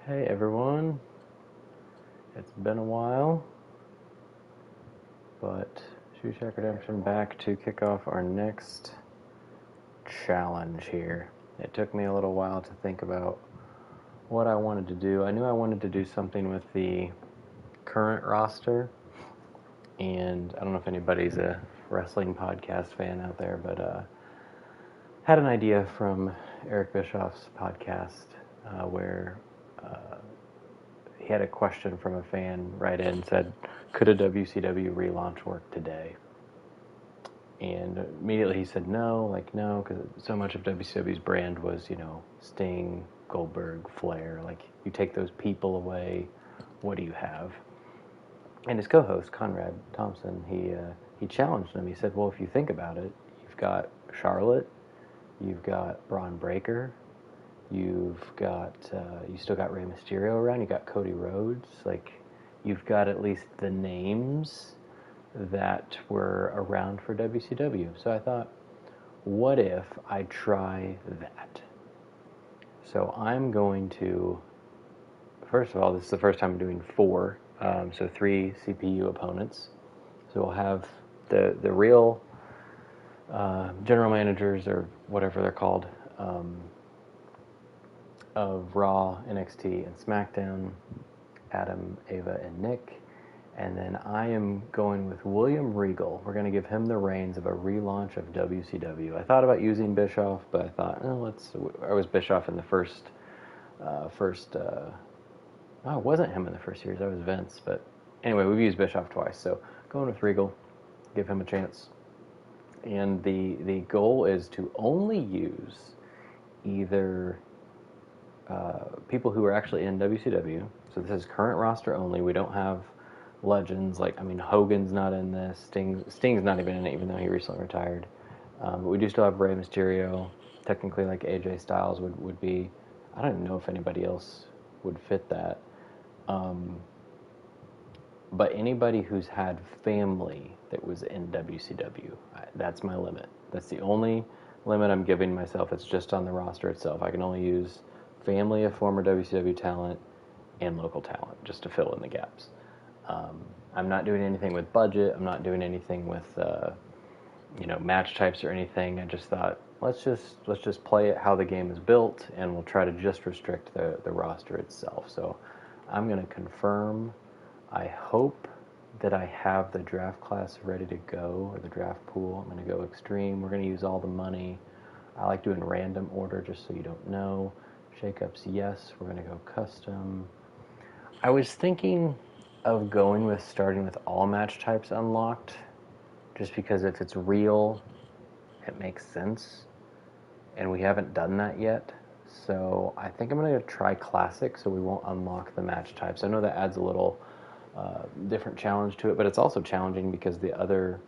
Hey everyone, it's been a while, but Shoe Shack Redemption back to kick off our next challenge here. It took me a little while to think about what I wanted to do. I knew I wanted to do something with the current roster, and I don't know if anybody's a wrestling podcast fan out there, but had an idea from Eric Bischoff's podcast where he had a question from a fan write in and said, could a WCW relaunch work today? And immediately he said no, because so much of WCW's brand was, Sting, Goldberg, Flair. Like, you take those people away, what do you have? And his co-host, Conrad Thompson, he challenged him. He said, well, if you think about it, you've got Charlotte, you've got Braun Breaker, you still got Rey Mysterio around. You got Cody Rhodes. Like, you've got at least the names that were around for WCW. So I thought, what if I try that? So I'm going to, first of all, this is the first time I'm doing 4, so 3 CPU opponents. So we'll have the real general managers, or whatever they're called, of Raw, NXT, and SmackDown, Adam, Ava, and Nick. And then I am going with William Regal. We're going to give him the reins of a relaunch of WCW. I thought about using Bischoff, but I thought, I was Bischoff in the first, it wasn't him in the first series, that was Vince. But anyway, we've used Bischoff twice, so going with Regal, give him a chance. And the goal is to only use either people who are actually in WCW. So this is current roster only. We don't have legends. Hogan's not in this. Sting's not even in it, even though he recently retired. But we do still have Rey Mysterio. Technically, like AJ Styles would be. I don't even know if anybody else would fit that. But anybody who's had family that was in WCW, that's my limit. That's the only limit I'm giving myself. It's just on the roster itself. I can only use family of former WCW talent and local talent just to fill in the gaps. I'm not doing anything with budget. I'm not doing anything with match types or anything. I just thought, let's just play it how the game is built, and we'll try to just restrict the roster itself. So I'm going to confirm. I hope that I have the draft class ready to go, or the draft pool. I'm going to go extreme. We're going to use all the money. I like doing random order, just so you don't know. Shakeups, yes. We're going to go custom. I was thinking of starting with all match types unlocked, just because if it's real, it makes sense, and we haven't done that yet. So I think I'm going to try classic, so we won't unlock the match types. I know that adds a little different challenge to it, but it's also challenging because the other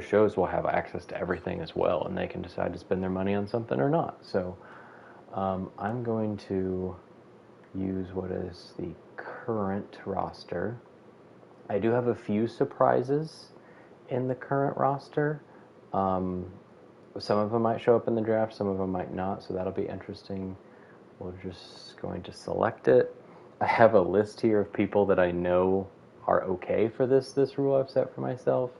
shows will have access to everything as well, and they can decide to spend their money on something or not. So I'm going to use what is the current roster. I do have a few surprises in the current roster. Some of them might show up in the draft, some of them might not, so that'll be interesting. We're just going to select it. I have a list here of people that I know are okay for this rule I've set for myself.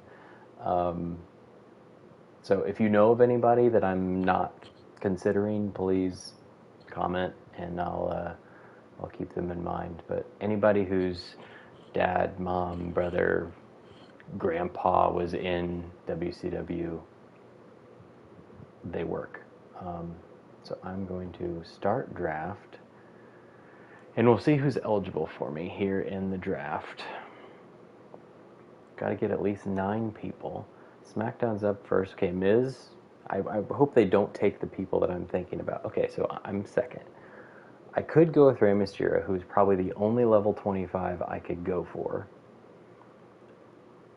So if you know of anybody that I'm not considering, please comment, and I'll keep them in mind. But anybody whose dad, mom, brother, grandpa was in WCW, they work. So I'm going to start draft, and we'll see who's eligible for me here in the draft. Got to get at least 9 people. SmackDown's up first. Okay, Miz. I hope they don't take the people that I'm thinking about. Okay, so I'm second. I could go with Rey Mysterio, who's probably the only level 25 I could go for.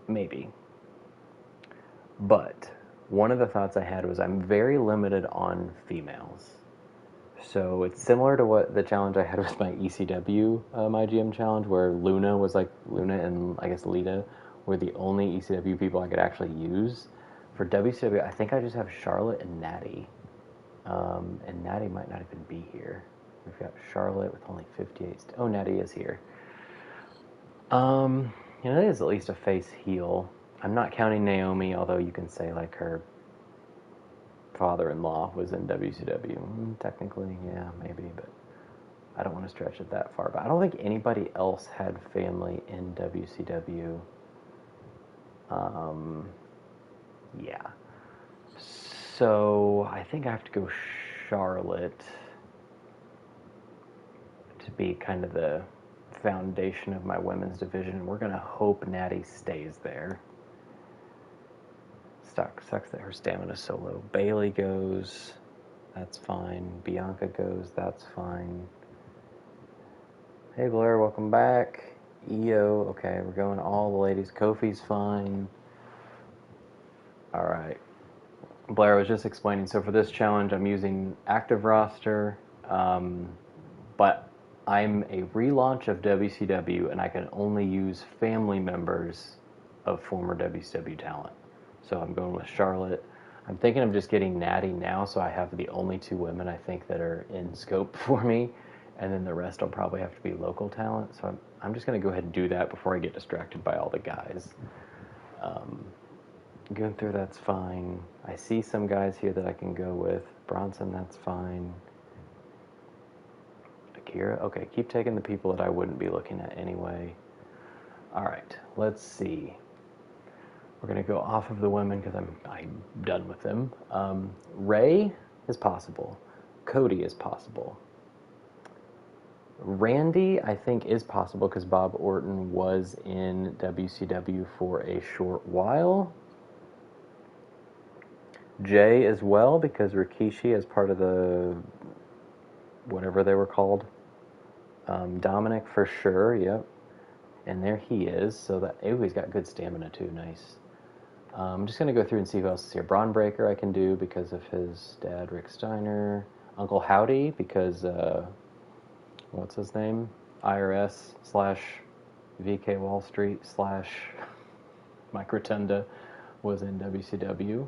Maybe. But one of the thoughts I had was I'm very limited on females. So it's similar to what the challenge I had with my ECW MyGM challenge, where Luna and I guess Lita were the only ECW people I could actually use. For WCW, I think I just have Charlotte and Natty. And Natty might not even be here. We've got Charlotte with only 58. Oh, Natty is here. It is at least a face heel. I'm not counting Naomi, although you can say like her father-in-law was in WCW. Technically, yeah, maybe, but I don't want to stretch it that far. But I don't think anybody else had family in WCW. Yeah. So I think I have to go Charlotte to be kind of the foundation of my women's division. We're going to hope Natty stays there. Sucks that her stamina's so low. Bailey goes, that's fine. Bianca goes, that's fine. Hey Blair, welcome back. EO, okay, we're going all the ladies. Kofi's fine. Alright. Blair was just explaining, so for this challenge I'm using active roster, but I'm a relaunch of WCW and I can only use family members of former WCW talent. So I'm going with Charlotte. I'm thinking of just getting Natty now, so I have the only 2 women I think that are in scope for me, and then the rest will probably have to be local talent. So I'm just going to go ahead and do that before I get distracted by all the guys. Gunther, that's fine. I see some guys here that I can go with. Bronson, that's fine. Akira, okay, keep taking the people that I wouldn't be looking at anyway. All right, let's see. We're going to go off of the women because I'm done with them. Ray is possible. Cody is possible. Randy, I think, is possible because Bob Orton was in WCW for a short while. Jay as well, because Rikishi is part of the whatever they were called. Dominic for sure, yep. And there he is. So that, ooh, he's got good stamina too, nice. I'm just going to go through and see who else is here. Braun Breaker I can do because of his dad, Rick Steiner. Uncle Howdy because, what's his name? IRS / VK Wall Street / Mike Rotunda was in WCW.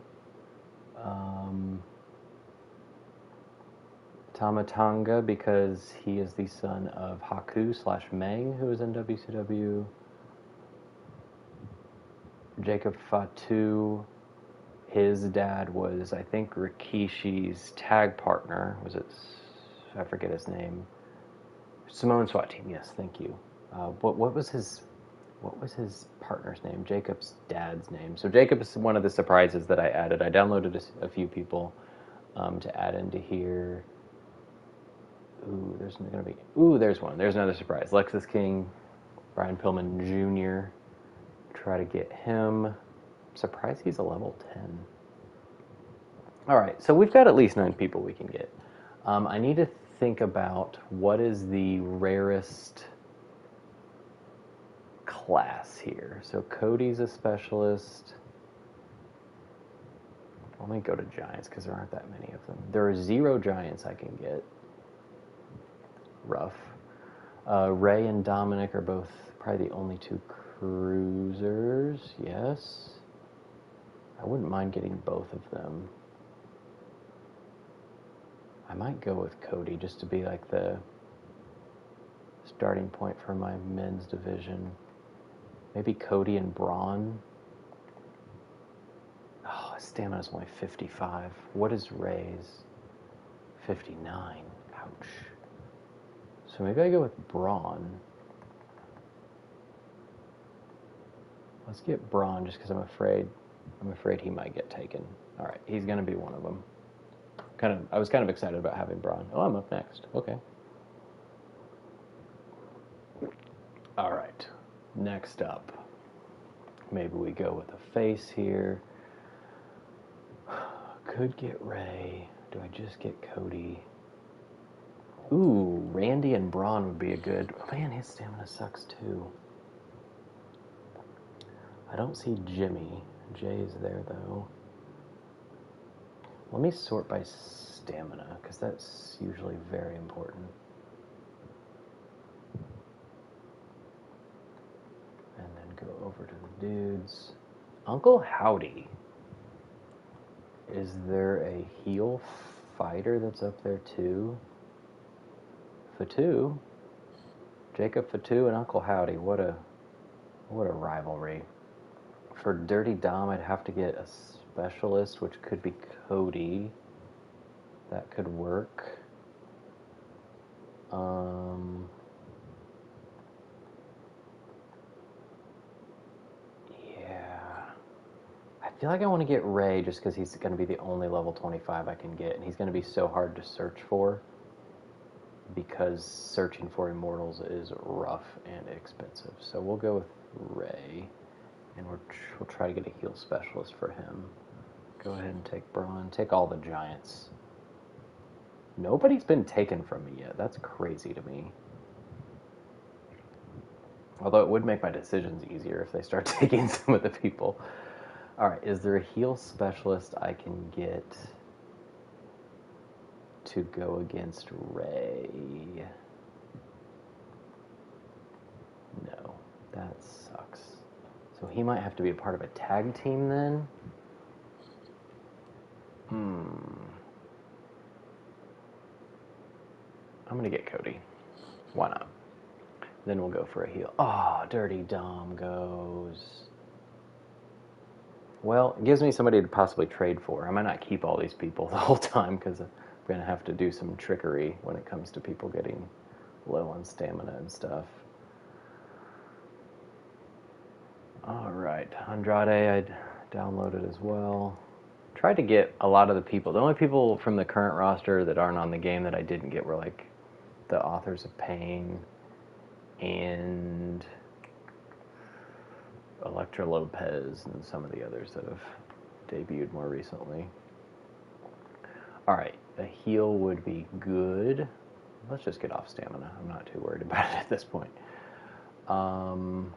Tamatanga because he is the son of Haku / Meng, who is in WCW. Jacob Fatu, his dad was, I think, Rikishi's tag partner. Was it? I forget his name. Samoan SWAT team. Yes, thank you. What was his partner's name? Jacob's dad's name. So Jacob is one of the surprises that I added. I downloaded a few people to add into here. Ooh, there's going to be. Ooh, there's one. There's another surprise. Lexus King, Brian Pillman Jr. Try to get him. Surprised he's a level 10. All right, so we've got at least 9 people we can get. I need to think about what is the rarest class here. So Cody's a specialist. Let me go to Giants because there aren't that many of them. There are 0 Giants I can get. Rough. Ray and Dominic are both probably the only 2 cruisers. Yes. I wouldn't mind getting both of them. I might go with Cody just to be like the starting point for my men's division. Maybe Cody and Braun. Oh, his stamina's only 55. What is Ray's? 59. Ouch. So maybe I go with Braun. Let's get Braun just because I'm afraid he might get taken. All right, he's going to be one of them. I was kind of excited about having Braun. Oh, I'm up next. Okay. All right. Next up, maybe we go with a face here. Could get Ray. Do I just get Cody? Ooh, Randy and Braun would be a good... Man, his stamina sucks too. I don't see Jimmy. Jay is there though. Let me sort by stamina, because that's usually very important. And then go over to the dudes. Uncle Howdy. Is there a heel fighter that's up there too? Fatu. Jacob Fatu and Uncle Howdy. What a rivalry. For Dirty Dom, I'd have to get a specialist, which could be Cody. That could work. Yeah. I feel like I want to get Ray just because he's going to be the only level 25 I can get, and he's going to be so hard to search for because searching for Immortals is rough and expensive. So we'll go with Ray, and we'll try to get a heal specialist for him. Go ahead and take Braun. Take all the giants. Nobody's been taken from me yet. That's crazy to me. Although it would make my decisions easier if they start taking some of the people. Alright, is there a heal specialist I can get to go against Ray? No, that sucks. So he might have to be a part of a tag team then? I'm gonna get Cody. Why not? Then we'll go for a heal. Oh, Dirty Dom goes. Well, it gives me somebody to possibly trade for. I might not keep all these people the whole time because I'm going to have to do some trickery when it comes to people getting low on stamina and stuff. Alright, Andrade I downloaded as well. Tried to get a lot of the people. The only people from the current roster that aren't on the game that I didn't get were like the Authors of Pain and Elektra Lopez and some of the others that have debuted more recently. Alright, a heal would be good. Let's just get off stamina. I'm not too worried about it at this point. Alright,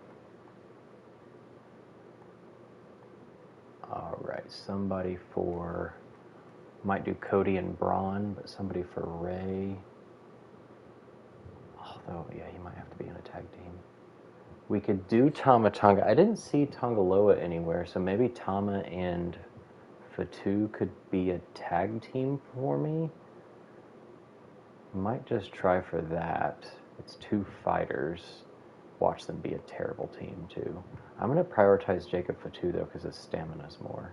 somebody for... Might do Cody and Braun, but somebody for Ray. Although, yeah, he might have to be in a tag team. We could do Tama Tonga. I didn't see Tongaloa anywhere, so maybe Tama and Fatu could be a tag team for me. Might just try for that. It's 2 fighters. Watch them be a terrible team, too. I'm going to prioritize Jacob Fatu, though, because his stamina's more.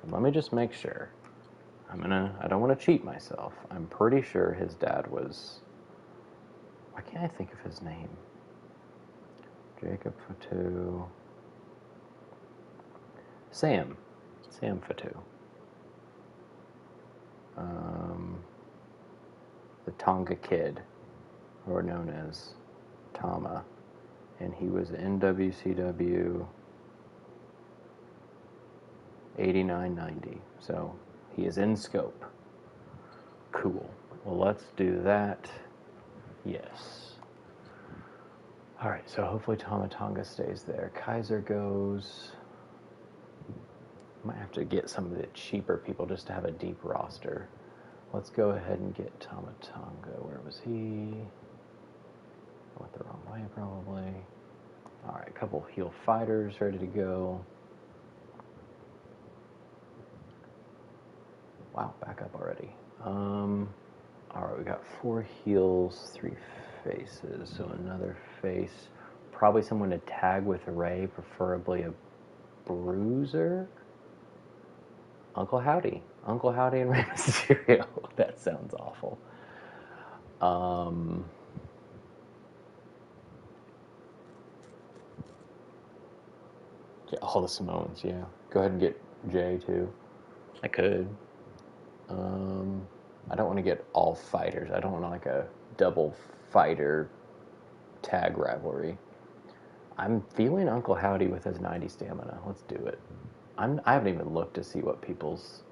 And let me just make sure. I don't want to cheat myself. I'm pretty sure his dad was... Why can't I think of his name? Jacob Fatu. Sam Fatu. The Tonga Kid, or known as Tama, and he was in WCW 89-90, so he is in scope. Cool. Well, let's do that. Yes. Alright, so hopefully Tama Tonga stays there. Kaiser goes. Might have to get some of the cheaper people just to have a deep roster. Let's go ahead and get Tama Tonga. Where was he? I went the wrong way, probably. Alright, a couple heel fighters ready to go. Wow, back up already. Alright, we got 4 heels, 3 faces. So another face. Probably someone to tag with Ray, preferably a bruiser. Uncle Howdy and Rey Mysterio. That sounds awful. Yeah, all the Samoans, yeah. Go ahead and get Jay, too. I could. I don't want to get all fighters. I don't want like a double fighter tag rivalry. I'm feeling Uncle Howdy with his 90 stamina. Let's do it. I haven't even looked to see what people's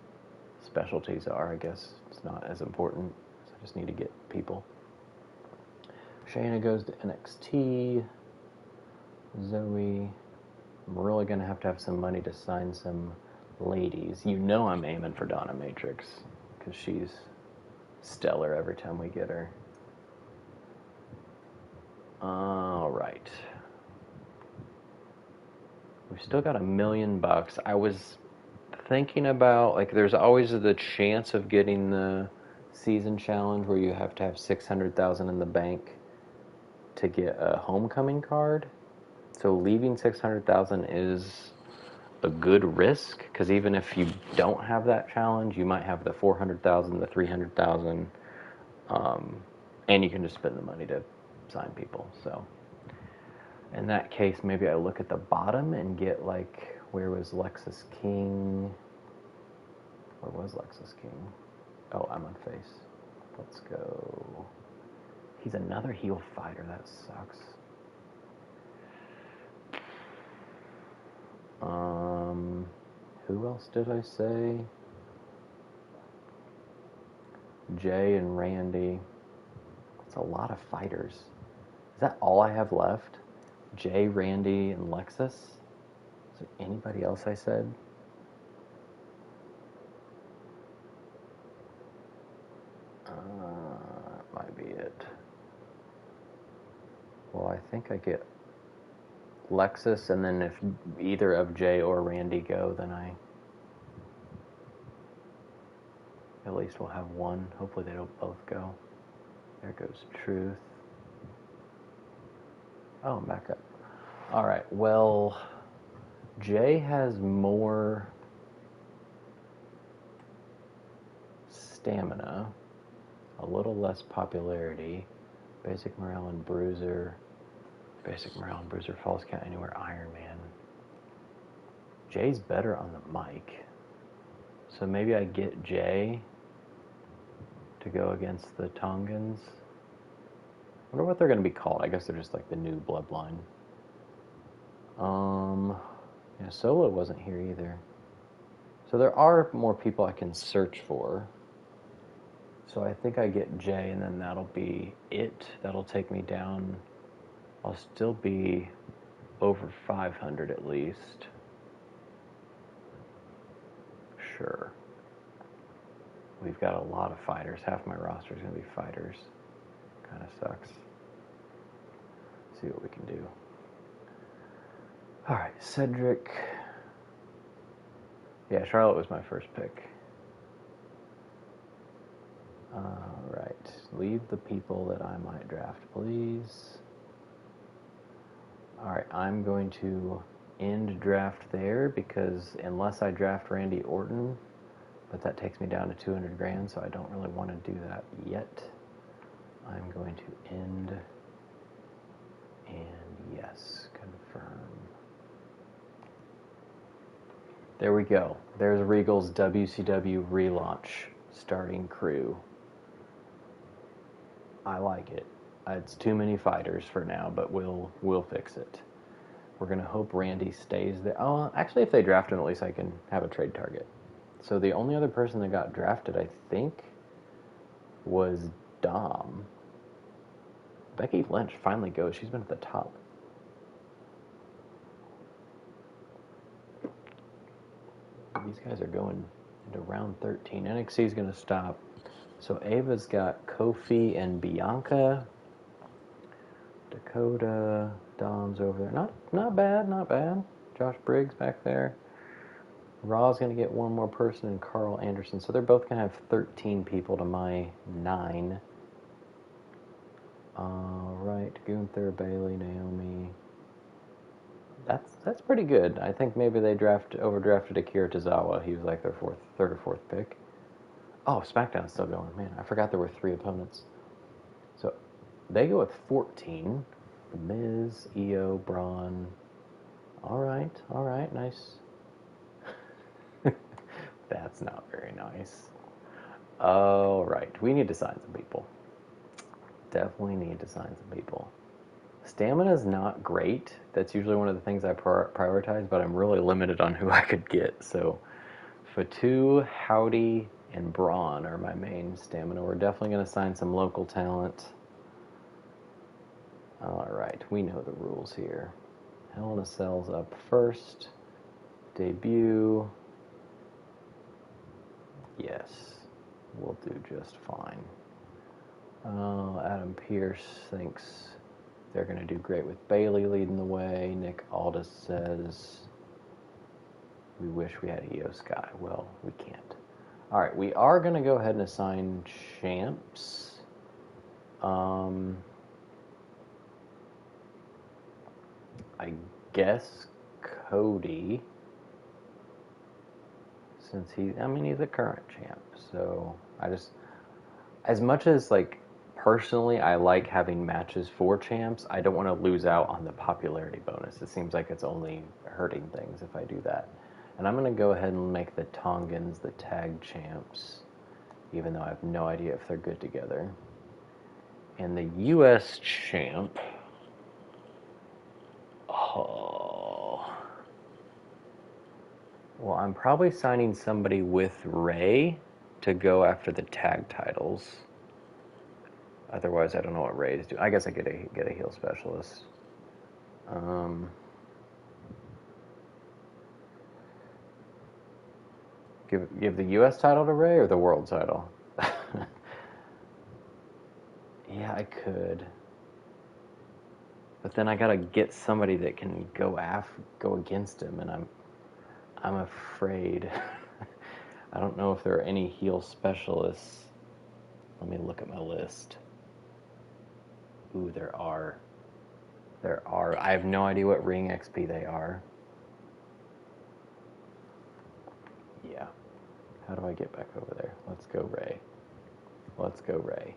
specialties are. I guess it's not as important. So I just need to get people. Shayna goes to NXT. Zoe. I'm really going to have some money to sign some ladies. You know I'm aiming for Donna Matrix because she's stellar every time we get her. All right. We've still got $1 million. I was thinking about, like, there's always the chance of getting the season challenge where you have to have 600,000 in the bank to get a homecoming card. So leaving 600,000 is a good risk, because even if you don't have that challenge, you might have the 400,000, the 300,000, and you can just spend the money to sign people. So in that case, maybe I look at the bottom and get, like, where was Lexus King? Where was Lexus King? Oh, I'm on face. Let's go. He's another heel fighter. That sucks. Who else did I say? Jay and Randy. That's a lot of fighters. Is that all I have left? Jay, Randy, and Lexus? Is there anybody else I said? That might be it. Well, I think I get Lexus, and then if either of Jay or Randy go, then I at least will have one. Hopefully they don't both go. There goes Truth. Oh, I'm back up. Alright, well, Jay has more stamina, a little less popularity. Basic morale and bruiser. Basic morale and bruiser, falls count anywhere, Iron Man. Jay's better on the mic. So maybe I get Jay to go against the Tongans. I wonder what they're going to be called. I guess they're just like the new bloodline. Yeah, Solo wasn't here either. So there are more people I can search for. So I think I get Jay, and then that'll be it. That'll take me down. I'll still be over 500 at least. Sure. We've got a lot of fighters. Half my roster is going to be fighters. Kind of sucks. Let's see what we can do. Alright, Cedric. Yeah, Charlotte was my first pick. Alright, leave the people that I might draft, please. Alright, I'm going to end draft there, because unless I draft Randy Orton, but that takes me down to 200 grand, so I don't really want to do that yet. I'm going to end, and yes, confirm. There we go. There's Regal's WCW relaunch starting crew. I like it. It's too many fighters for now, but we'll fix it. We're going to hope Randy stays there. Oh, actually, if they draft him, at least I can have a trade target. So the only other person that got drafted, I think, was Dom. Becky Lynch finally goes. She's been at the top. These guys are going into round 13. NXT is going to stop. So Ava's got Kofi and Bianca. Dakota, Dom's over there. Not bad, not bad. Josh Briggs back there. Raw's going to get one more person, and Carl Anderson. So they're both going to have 13 people to my 9. Alright, Gunther, Bailey, Naomi. That's pretty good. I think maybe they overdrafted Akira Tozawa. He was like their third or fourth pick. Oh, SmackDown's still going. Man, I forgot there were 3 opponents. So they go with 14. The Miz, Io, Braun. All right, nice. That's not very nice. All right, we need to sign some people. Definitely need to sign some people. Stamina is not great. That's usually one of the things I prioritize, but I'm really limited on who I could get. So Fatu, Howdy, and Braun are my main stamina. We're definitely going to sign some local talent. All right, we know the rules here. Hell in a Cell's up first. Debut. Yes, we'll do just fine. Adam Pearce thinks they're going to do great with Bailey leading the way. Nick Aldis says, we wish we had Io Sky. Well, we can't. All right, we are going to go ahead and assign champs. I guess Cody, since he's the current champ. So as much as like personally I like having matches for champs, I don't want to lose out on the popularity bonus. It seems like it's only hurting things if I do that. And I'm going to go ahead and make the Tongans the tag champs, even though I have no idea if they're good together. And the U.S. champ... Oh... Well, I'm probably signing somebody with Ray to go after the tag titles. Otherwise, I don't know what Ray's doing. I guess I get a heel specialist. Give the U.S. title to Ray or the world title? Yeah, I could. But then I gotta get somebody that can go against him, and I'm afraid. I don't know if there are any heel specialists. Let me look at my list. Ooh, there are. There are. I have no idea what Ring XP they are. Yeah. How do I get back over there? Let's go Ray. Let's go Ray.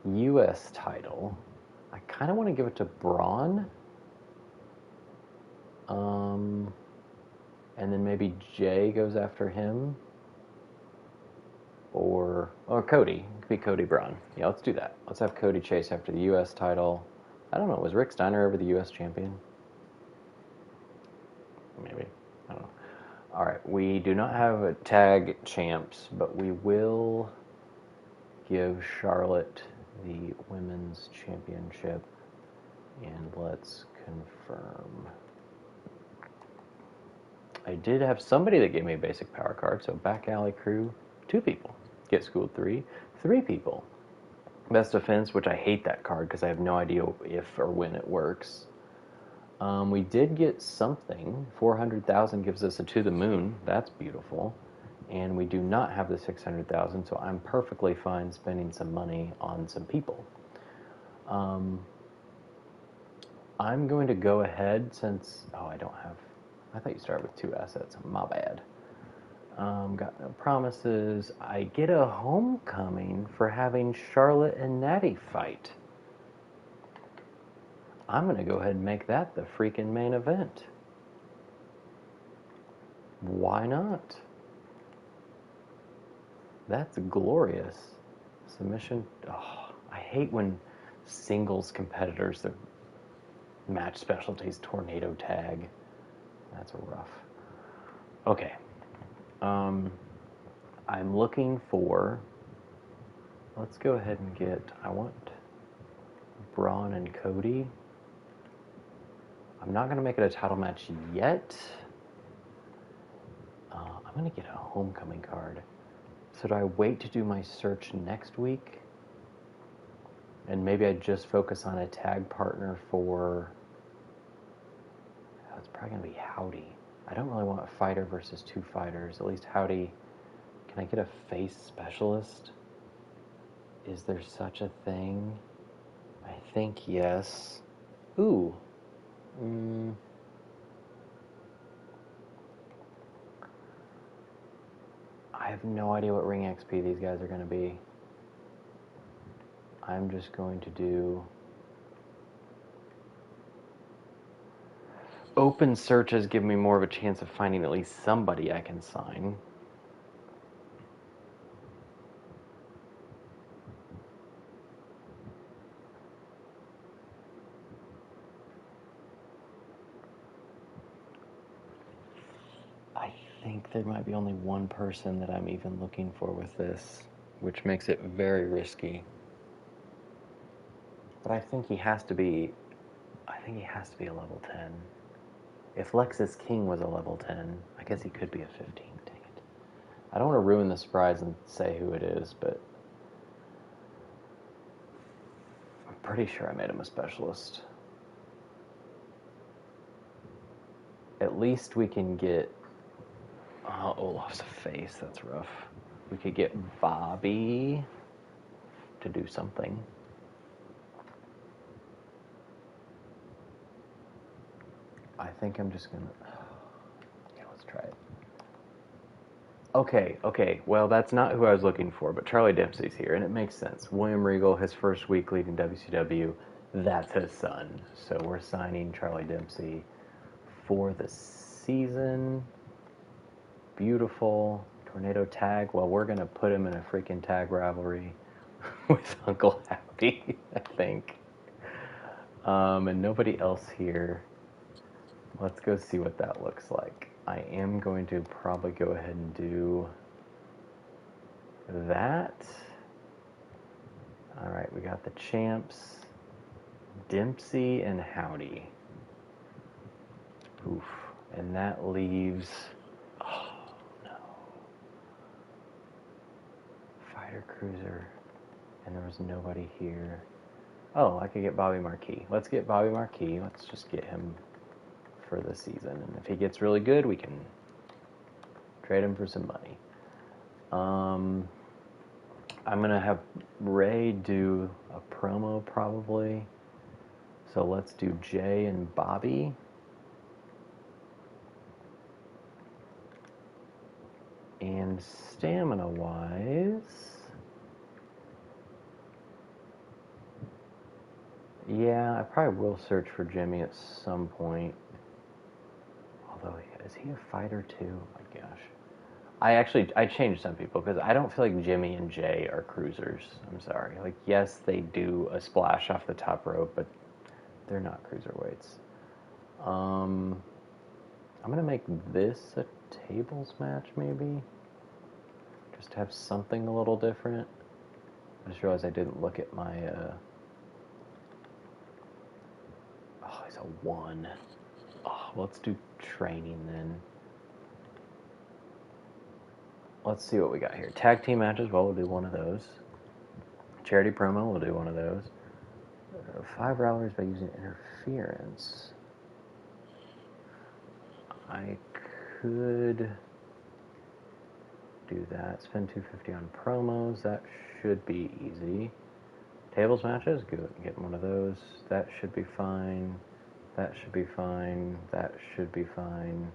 U.S. title. I kind of want to give it to Braun. And then maybe Jay goes after him. Or Cody. It could be Cody Braun. Yeah, let's do that. Let's have Cody chase after the U.S. title. I don't know. Was Rick Steiner ever the U.S. champion? Maybe. I don't know. All right. We do not have a tag champs, but we will give Charlotte the women's championship. And let's confirm. I did have somebody that gave me a basic power card, so back alley crew, 2 people. Get schooled 3 people. Best defense, which I hate that card because I have no idea if or when it works. We did get something. 400,000 gives us a to the moon. That's beautiful. And we do not have the 600,000, so I'm perfectly fine spending some money on some people. I'm going to go ahead since... Oh, I don't have... I thought you started with 2 assets. My bad. Got no promises. I get a homecoming for having Charlotte and Natty fight. I'm going to go ahead and make that the freaking main event. Why not? That's glorious. Submission. Oh, I hate when singles competitors, their match specialties, tornado tag. That's rough. Okay. I'm looking for... Let's go ahead and get... I want Braun and Cody. I'm not going to make it a title match yet. I'm going to get a homecoming card. So do I wait to do my search next week? And maybe I just focus on a tag partner for... It's probably going to be Howdy. I don't really want a fighter versus 2 fighters. At least Howdy... Can I get a face specialist? Is there such a thing? I think yes. Ooh. I have no idea what Ring XP these guys are going to be. I'm just going to do... Open searches give me more of a chance of finding at least somebody I can sign. I think there might be only one person that I'm even looking for with this, which makes it very risky. But I think he has to be... a level 10. If Lexus King was a level 10, I guess he could be a 15. Dang it. I don't want to ruin the surprise and say who it is, but I'm pretty sure I made him a specialist. At least we can get... Oh, Olaf's a face. That's rough. We could get Bobby to do something. I think I'm just gonna... Yeah, let's try it. Okay. Well, that's not who I was looking for, but Charlie Dempsey's here, and it makes sense. William Regal, his first week leading WCW, that's his son. So we're signing Charlie Dempsey for the season. Beautiful. Tornado tag. Well, we're going to put him in a freaking tag rivalry with Uncle Happy, I think. And nobody else here. Let's go see what that looks like. I am going to probably go ahead and do that. All right, we got the champs, Dempsey and Howdy. Oof. And that leaves... Oh, no. Fighter Cruiser. And there was nobody here. Oh, I could get Bobby Marquis. Let's get Bobby Marquis. Let's just get him for the season. And if he gets really good, we can trade him for some money. I'm going to have Ray do a promo probably. So let's do Jay and Bobby. And stamina-wise... Yeah, I probably will search for Jimmy at some point. Although, is he a fighter too? Oh my gosh. I changed some people because I don't feel like Jimmy and Jay are cruisers. I'm sorry. Like, yes, they do a splash off the top rope, but they're not cruiserweights. I'm gonna make this a tables match, maybe. Just to have something a little different. I just realized I didn't look at my. Oh, he's a 1. Oh, let's do training then. Let's see what we got here. Tag team matches, well, we'll do one of those. Charity promo, we'll do one of those. 5 rivalries by using interference. I could do that. Spend $250 on promos. That should be easy. Tables matches, good. Get one of those. That should be fine. That should be fine. That should be fine.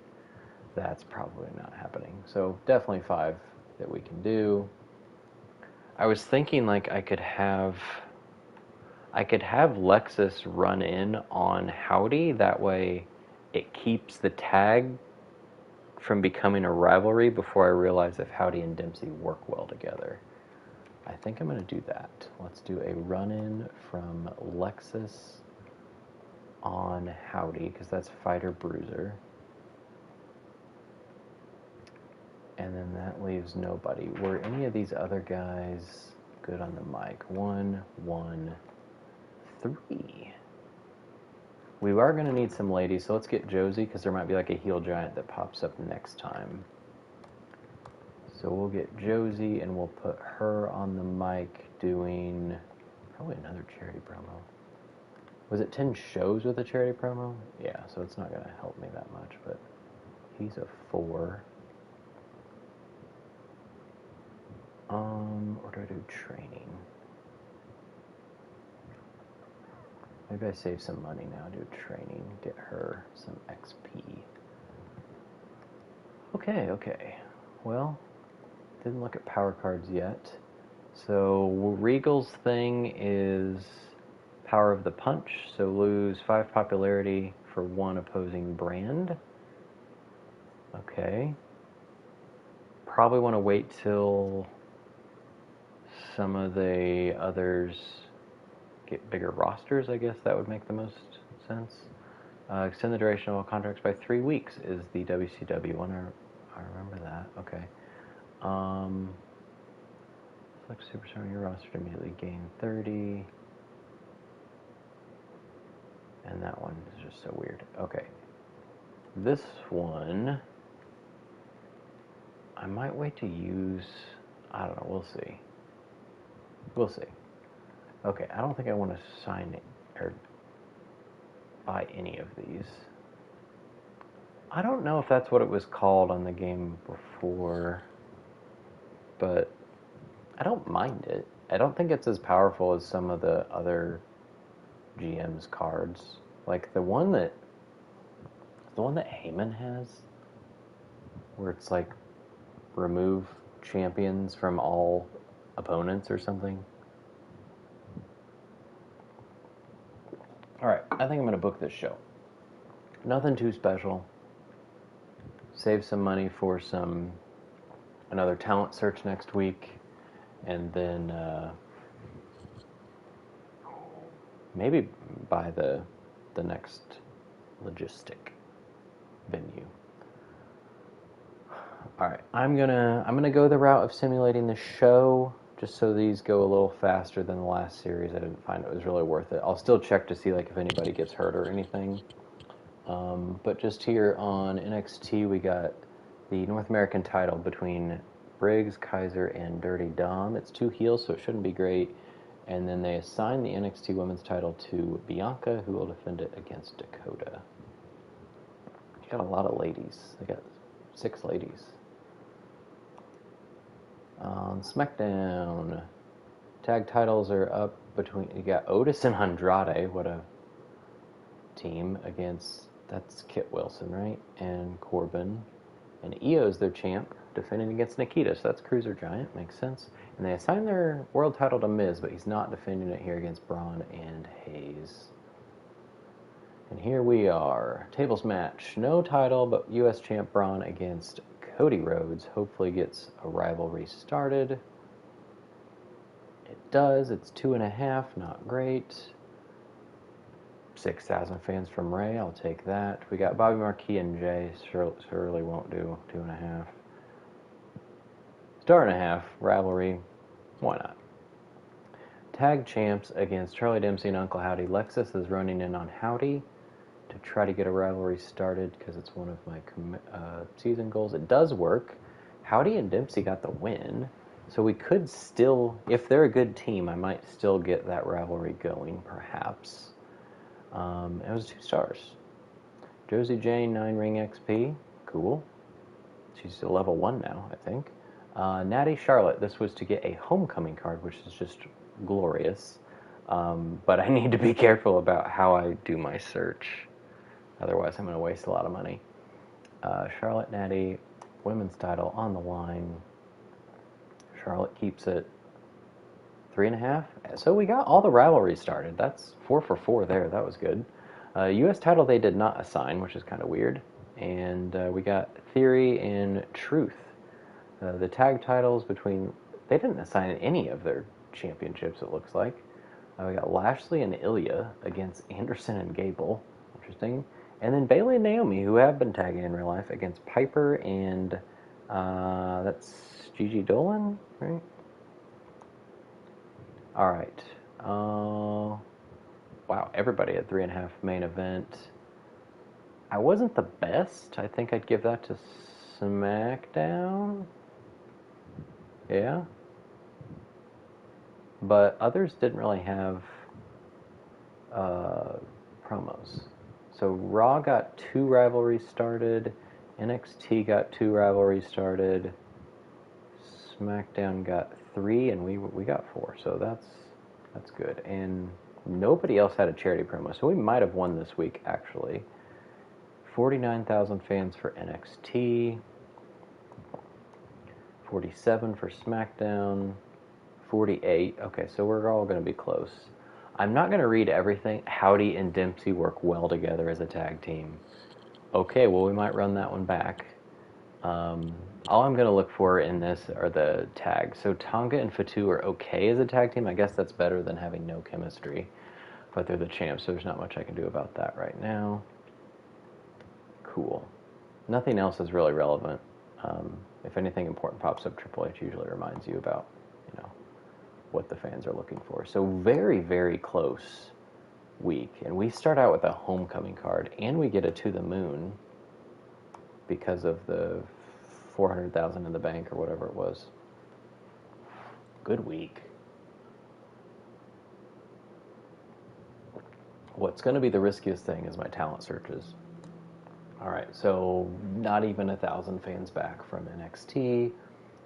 That's probably not happening. So definitely 5 that we can do. I was thinking like I could have Lexus run in on Howdy. That way it keeps the tag from becoming a rivalry before I realize if Howdy and Dempsey work well together. I think I'm going to do that. Let's do a run-in from Lexus on Howdy, because that's Fighter Bruiser. And then that leaves nobody. Were any of these other guys good on the mic? 1, 1, 3. We are going to need some ladies, so let's get Josie, because there might be like a heel giant that pops up next time. So we'll get Josie, and we'll put her on the mic doing probably another charity promo. Was it 10 shows with a charity promo? Yeah, so it's not going to help me that much, but he's a 4. Or do I do training? Maybe I save some money now, do training, get her some XP. Okay. Well, didn't look at power cards yet. So Regal's thing is power of the punch, so lose 5 popularity for 1 opposing brand. Okay. Probably want to wait till some of the others get bigger rosters, I guess that would make the most sense. Extend the duration of all contracts by 3 weeks is the WCW one. I remember that. Okay. Select superstar on your roster to immediately gain 30. And that one is just so weird. Okay. This one, I might wait to use, I don't know, we'll see. We'll see. Okay, I don't think I want to sign it or buy any of these. I don't know if that's what it was called on the game before, but I don't mind it. I don't think it's as powerful as some of the other GM's cards. Like the one that Heyman has, where it's like remove champions from all opponents or something. Alright, I think I'm going to book this show. Nothing too special. Save some money for another talent search next week, and then maybe buy the next logistic venue. All right, I'm gonna go the route of simulating the show, just so these go a little faster than the last series. I didn't find it was really worth it. I'll still check to see like if anybody gets hurt or anything. But just here on NXT, we got the North American title between Briggs, Kaiser, and Dirty Dom. It's 2 heels, so it shouldn't be great. And then they assign the NXT Women's title to Bianca, who will defend it against Dakota. You got a lot of ladies. They got 6 ladies. On SmackDown, tag titles are up between... You got Otis and Andrade. What a team against... That's Kit Wilson, right? And Corbin. And Io's their champ, defending against Nikita. So that's Cruiser Giant. Makes sense. And they assign their world title to Miz, but he's not defending it here against Braun and Hayes. And here we are. Tables match. No title, but U.S. champ Braun against Cody Rhodes. Hopefully gets a rivalry started. It does. It's 2.5. Not great. 6,000 fans from Ray. I'll take that. We got Bobby Marquis and Jay. Surely won't do 2.5. Star and a half. Rivalry. Why not? Tag champs against Charlie Dempsey and Uncle Howdy. Lexus is running in on Howdy to try to get a rivalry started because it's one of my season goals. It does work. Howdy and Dempsey got the win. So we could still, if they're a good team, I might still get that rivalry going, perhaps. It was 2 stars. Josie Jane, 9 ring XP. Cool. She's a level 1 now, I think. Natty Charlotte. This was to get a homecoming card, which is just glorious. But I need to be careful about how I do my search. Otherwise, I'm going to waste a lot of money. Charlotte, Natty, women's title on the line. Charlotte keeps it 3.5. So we got all the rivalries started. That's 4 for 4 there. That was good. U.S. title they did not assign, which is kind of weird. And we got Theory and Truth. The tag titles between... They didn't assign any of their championships, it looks like. We got Lashley and Ilya against Anderson and Gable. Interesting. And then Bayley and Naomi, who have been tagging in real life, against Piper and... that's Gigi Dolan, right? Alright. Wow, everybody at 3.5 main event. I wasn't the best. I think I'd give that to SmackDown. Yeah. But others didn't really have promos. So Raw got 2 rivalries started. NXT got 2 rivalries started. SmackDown got 3, and we got 4. So that's good. And nobody else had a charity promo, so we might have won this week, actually. 49,000 fans for NXT. 47 for SmackDown. 48. Okay, so we're all going to be close. I'm not going to read everything. Howdy and Dempsey work well together as a tag team. Okay, well, we might run that one back. All I'm going to look for in this are the tags. So Tonga and Fatu are okay as a tag team. I guess that's better than having no chemistry. But they're the champs, so there's not much I can do about that right now. Cool. Nothing else is really relevant. If anything important pops up, Triple H usually reminds you about, what the fans are looking for. So very, very close week. And we start out with a homecoming card, and we get a To the Moon because of the 400,000 in the bank or whatever it was. Good week. What's going to be the riskiest thing is my talent searches. Alright, so not even 1,000 fans back from NXT.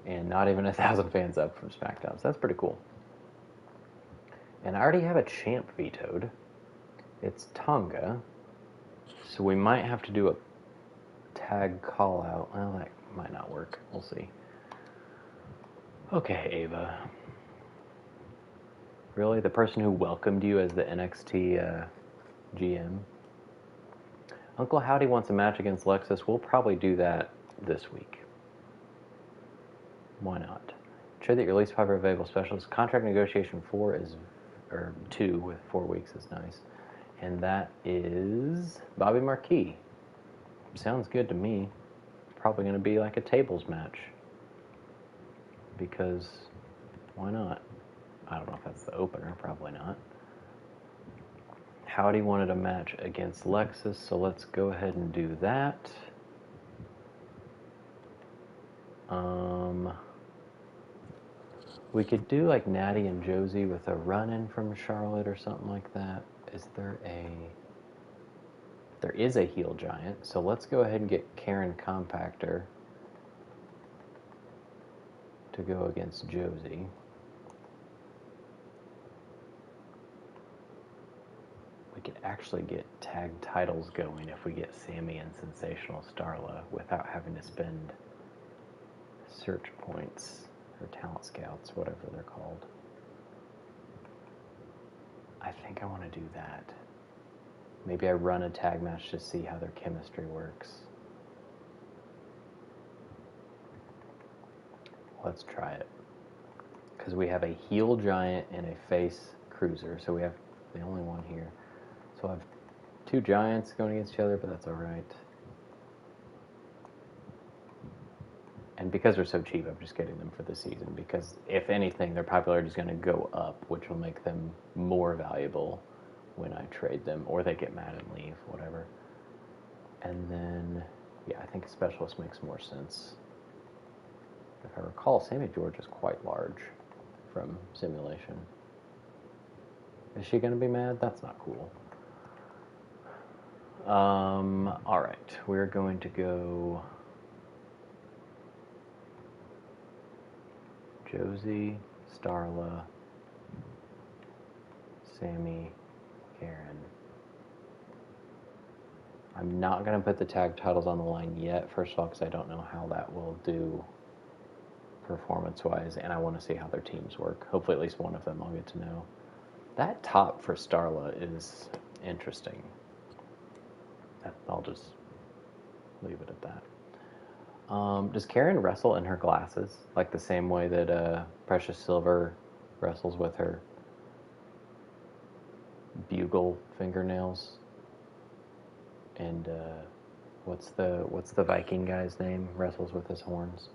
And not even 1,000 fans up from SmackDown, so that's pretty cool. And I already have a champ vetoed. It's Tonga. So we might have to do a tag call out. Well, that might not work. We'll see. Okay, Ava. Really? The person who welcomed you as the NXT GM? Uncle Howdy wants a match against Lexus. We'll probably do that this week. Why not? Trade that your least popular available specialist. Contract negotiation 4 is, or 2 with 4 weeks is nice. And that is Bobby Marquis. Sounds good to me. Probably going to be like a tables match. Because why not? I don't know if that's the opener. Probably not. Howdy wanted a match against Lexus, so let's go ahead and do that. We could do like Natty and Josie with a run-in from Charlotte or something like that. There is a heel giant, so let's go ahead and get Karen Compactor to go against Josie. We could actually get tag titles going if we get Sammy and Sensational Starla without having to spend search points or talent scouts, whatever they're called. I think I want to do that. Maybe I run a tag match to see how their chemistry works. Let's try it. Because we have a heel giant and a face cruiser, so we have the only one here. So I have 2 giants going against each other, but that's alright. And because they're so cheap, I'm just getting them for the season. Because if anything, their popularity is going to go up, which will make them more valuable when I trade them. Or they get mad and leave, whatever. And then, yeah, I think a specialist makes more sense. If I recall, Sammy George is quite large from Simulation. Is she going to be mad? That's not cool. Alright, we're going to go Josie, Starla, Sammy, Karen. I'm not going to put the tag titles on the line yet, first of all, because I don't know how that will do performance-wise, and I want to see how their teams work. Hopefully at least one of them I'll get to know. That top for Starla is interesting. I'll just leave it at that. Does Karen wrestle in her glasses? Like the same way that Precious Silver wrestles with her bugle fingernails? And what's the Viking guy's name? Wrestles with his horns.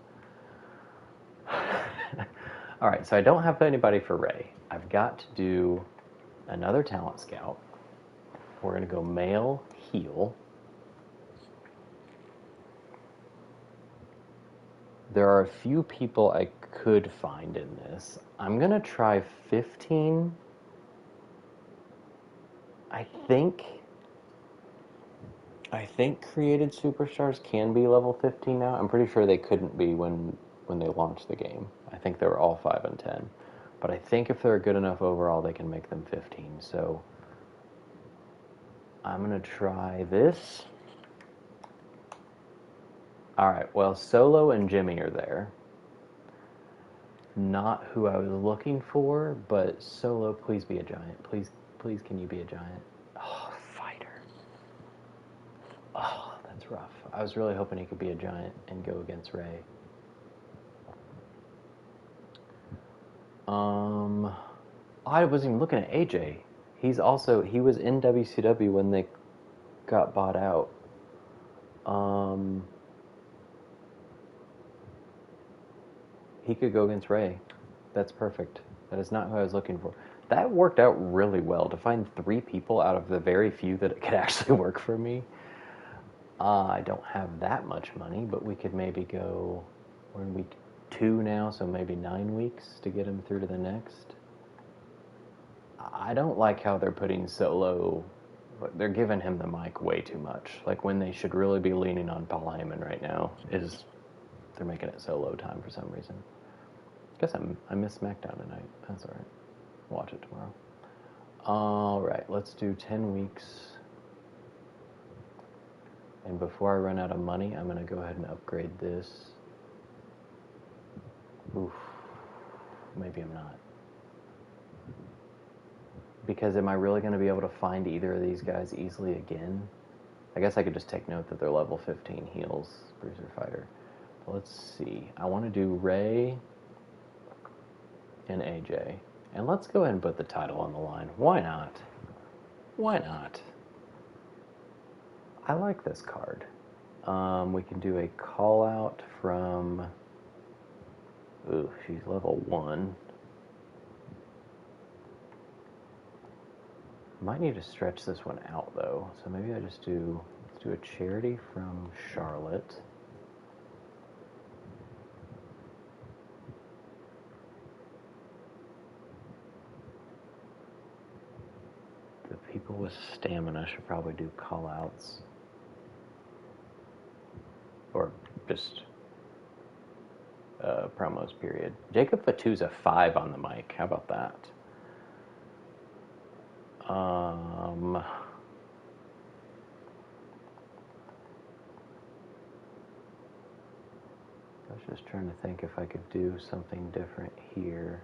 Alright, so I don't have anybody for Ray. I've got to do another talent scout. We're going to go male, heel. There are a few people I could find in this. I'm going to try 15. I think created superstars can be level 15 now. I'm pretty sure they couldn't be when they launched the game. I think they were all 5 and 10. But I think if they're good enough overall, they can make them 15. So I'm going to try this. Alright, well, Solo and Jimmy are there. Not who I was looking for, but Solo, please be a giant. Please, can you be a giant? Oh, fighter. Oh, that's rough. I was really hoping he could be a giant and go against Ray. I wasn't even looking at AJ. He was in WCW when they got bought out. He could go against Ray. That's perfect. That is not who I was looking for. That worked out really well to find 3 people out of the very few that could actually work for me. I don't have that much money, but we could maybe go, we're in week 2 now, so maybe 9 weeks to get him through to the next. I don't like how they're putting Solo, they're giving him the mic way too much. Like when they should really be leaning on Paul Heyman right now is they're making it solo time for some reason. Guess I missed SmackDown tonight. That's alright. Watch it tomorrow. Alright, let's do 10 weeks. And before I run out of money, I'm going to go ahead and upgrade this. Oof. Maybe I'm not. Because am I really going to be able to find either of these guys easily again? I guess I could just take note that they're level 15 heels, bruiser fighter. But let's see. I want to do Ray and AJ. And let's go ahead and put the title on the line. Why not? Why not? I like this card. We can do a call out from... Ooh, she's level 1. Might need to stretch this one out though. So maybe I just do... Let's do a charity from Charlotte. The people with stamina should probably do call outs. Or just promos, period. Jacob Fatu's a 5 on the mic. How about that? I was just trying to think if I could do something different here.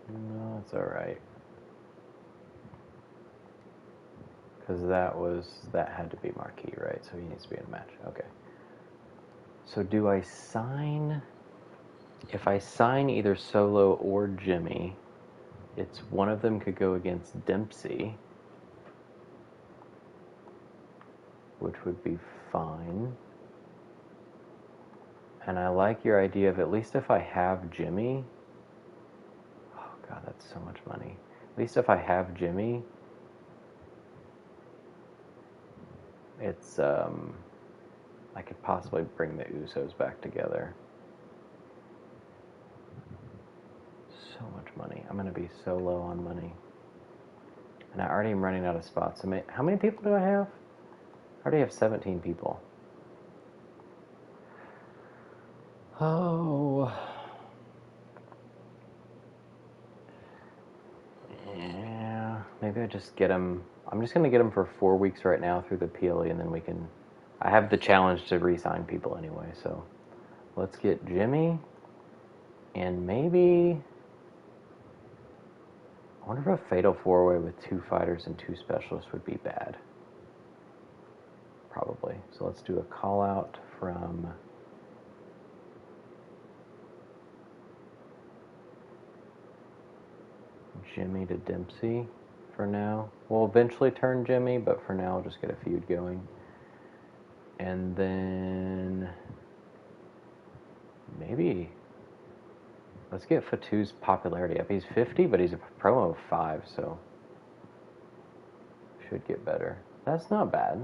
No, it's alright. Because that had to be Marquis, right? So he needs to be in a match. Okay. So do I sign... If I sign either Solo or Jimmy, it's one of them could go against Dempsey, which would be fine. And I like your idea of at least if I have Jimmy... Oh god, that's so much money. At least if I have Jimmy... It's, I could possibly bring the Usos back together. So much money. I'm going to be so low on money. And I already am running out of spots. How many people do I have? I already have 17 people. Oh. Yeah. Maybe I just get them... I'm just going to get them for 4 weeks right now through the PLE, and then we can... I have the challenge to re-sign people anyway, so... Let's get Jimmy, and maybe... I wonder if a Fatal 4-Way with 2 fighters and 2 specialists would be bad. Probably. So let's do a call-out from... Jimmy to Dempsey for now. We'll eventually turn Jimmy, but for now, I'll just get a feud going. And then maybe let's get Fatu's popularity up. He's 50, but he's a promo of 5, so should get better. That's not bad.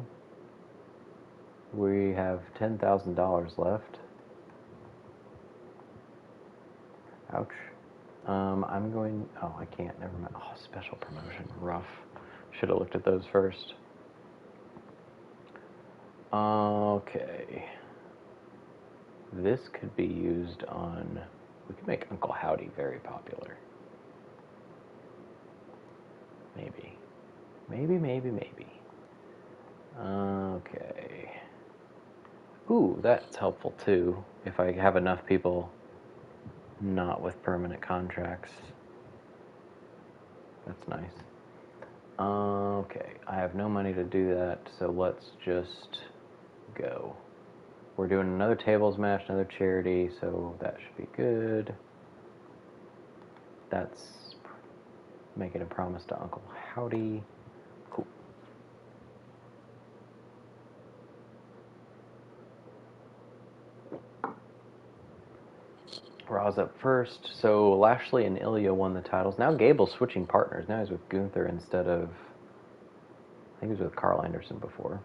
We have $10,000 left. Ouch. I'm going... Oh, I can't. Never mind. Oh, special promotion. Rough. Should have looked at those first. Okay. This could be used on... We could make Uncle Howdy very popular. Maybe. Maybe. Okay. Ooh, that's helpful too. If I have enough people not with permanent contracts. That's nice. Okay, I have no money to do that, so let's just go. We're doing another tables match, another charity, so that should be good. That's making a promise to Uncle Howdy. Cool. Raw's up first. So Lashley and Ilya won the titles. Now Gable's switching partners. Now he's with Gunther instead of... I think he was with Carl Anderson before.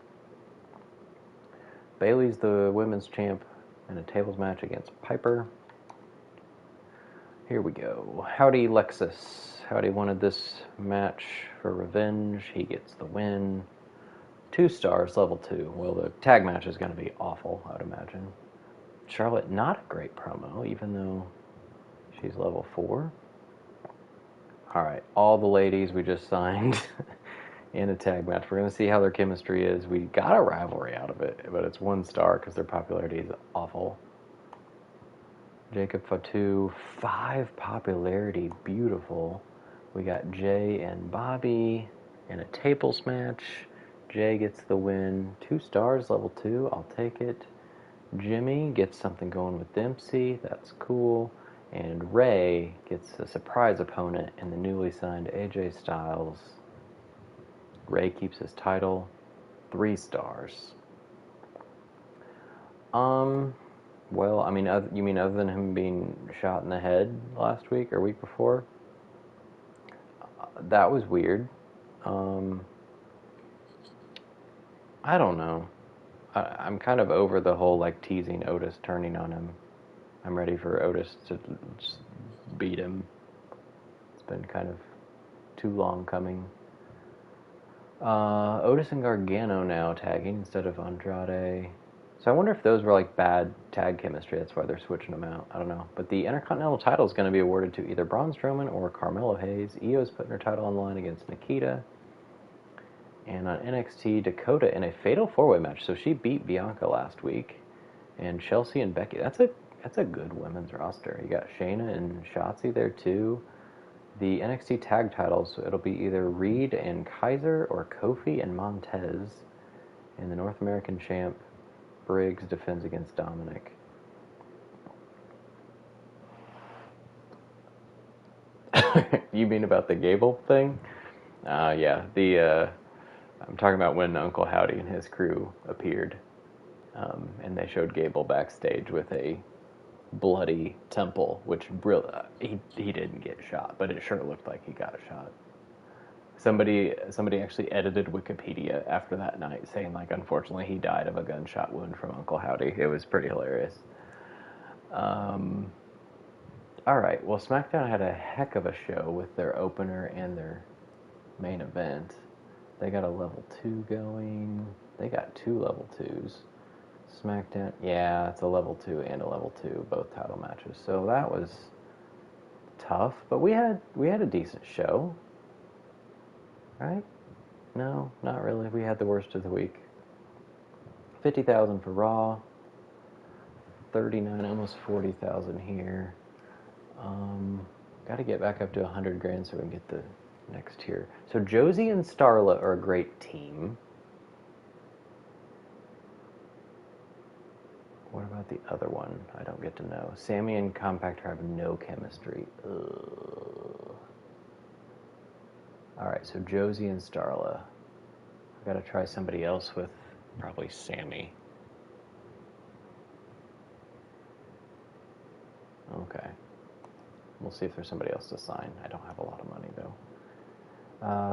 Bayley's the women's champ in a tables match against Piper. Here we go. Howdy, Lexus. Howdy wanted this match for revenge. He gets the win. 2 stars, level 2. Well, the tag match is going to be awful, I would imagine. Charlotte, not a great promo, even though she's level 4. Alright, all the ladies we just signed in a tag match. We're going to see how their chemistry is. We got a rivalry out of it, but it's 1 star because their popularity is awful. Jacob Fatu, 5 popularity, beautiful. We got Jay and Bobby in a tables match. Jay gets the win, 2 stars, level 2, I'll take it. Jimmy gets something going with Dempsey, that's cool. And Ray gets a surprise opponent in the newly signed AJ Styles. Ray keeps his title, 3 stars. Well, I mean, you mean other than him being shot in the head last week or week before? That was weird. I don't know. I'm kind of over the whole, like, teasing Otis turning on him. I'm ready for Otis to just beat him. It's been kind of too long coming. Otis and Gargano now tagging instead of Andrade. So I wonder if those were, like, bad tag chemistry. That's why they're switching them out. I don't know. But the Intercontinental title is going to be awarded to either Braun Strowman or Carmelo Hayes. Io's putting her title on the line against Nikita. And on NXT, Dakota in a fatal 4-way match. So she beat Bianca last week. And Chelsea and Becky. That's a good women's roster. You got Shayna and Shotzi there too. The NXT tag titles, it'll be either Reed and Kaiser or Kofi and Montez. And the North American champ, Briggs, defends against Dominic. You mean about the Gable thing? Yeah, I'm talking about when Uncle Howdy and his crew appeared, and they showed Gable backstage with a bloody temple, which really, he didn't get shot, but it sure looked like he got a shot. Somebody actually edited Wikipedia after that night saying, like, unfortunately he died of a gunshot wound from Uncle Howdy. It was pretty hilarious. Alright, well, SmackDown had a heck of a show with their opener and their main event. They got a level 2 going. They got 2 level 2s. SmackDown, yeah, it's a level 2 and a level 2, both title matches. So that was tough, but we had a decent show. Right? No, not really. We had the worst of the week. 50,000 for Raw. 39, almost 40,000 here. Got to get back up to 100 grand so we can get the next tier. So Josie and Starla are a great team. What about the other one? I don't get to know. Sammy and Compactor have no chemistry. Ugh. Alright, so Josie and Starla. I've got to try somebody else with probably Sammy. Okay. We'll see if there's somebody else to sign. I don't have a lot of money, though.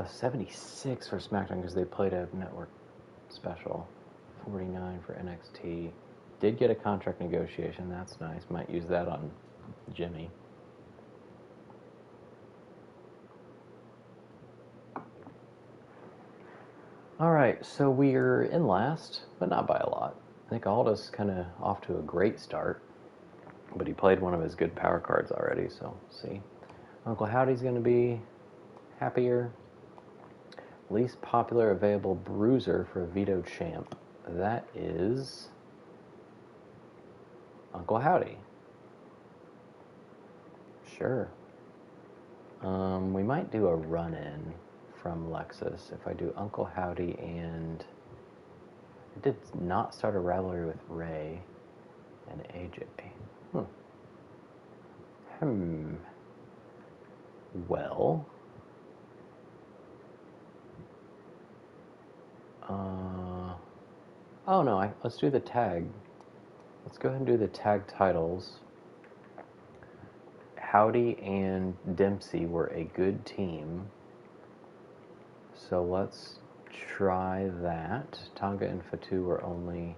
76 for SmackDown because they played a network special. 49 for NXT. Did get a contract negotiation. That's nice. Might use that on Jimmy. Alright, so we're in last, but not by a lot. I think Aldo's kind of off to a great start, but he played one of his good power cards already, so see. Uncle Howdy's going to be happier. Least popular available bruiser for a veto champ. That is Uncle Howdy. Sure. We might do a run-in from Lexus if I do Uncle Howdy and I did not start a rivalry with Ray and AJ. Well, oh no, let's do the tag. Let's go ahead and do the tag titles. Howdy and Dempsey were a good team. So let's try that. Tonga and Fatu were only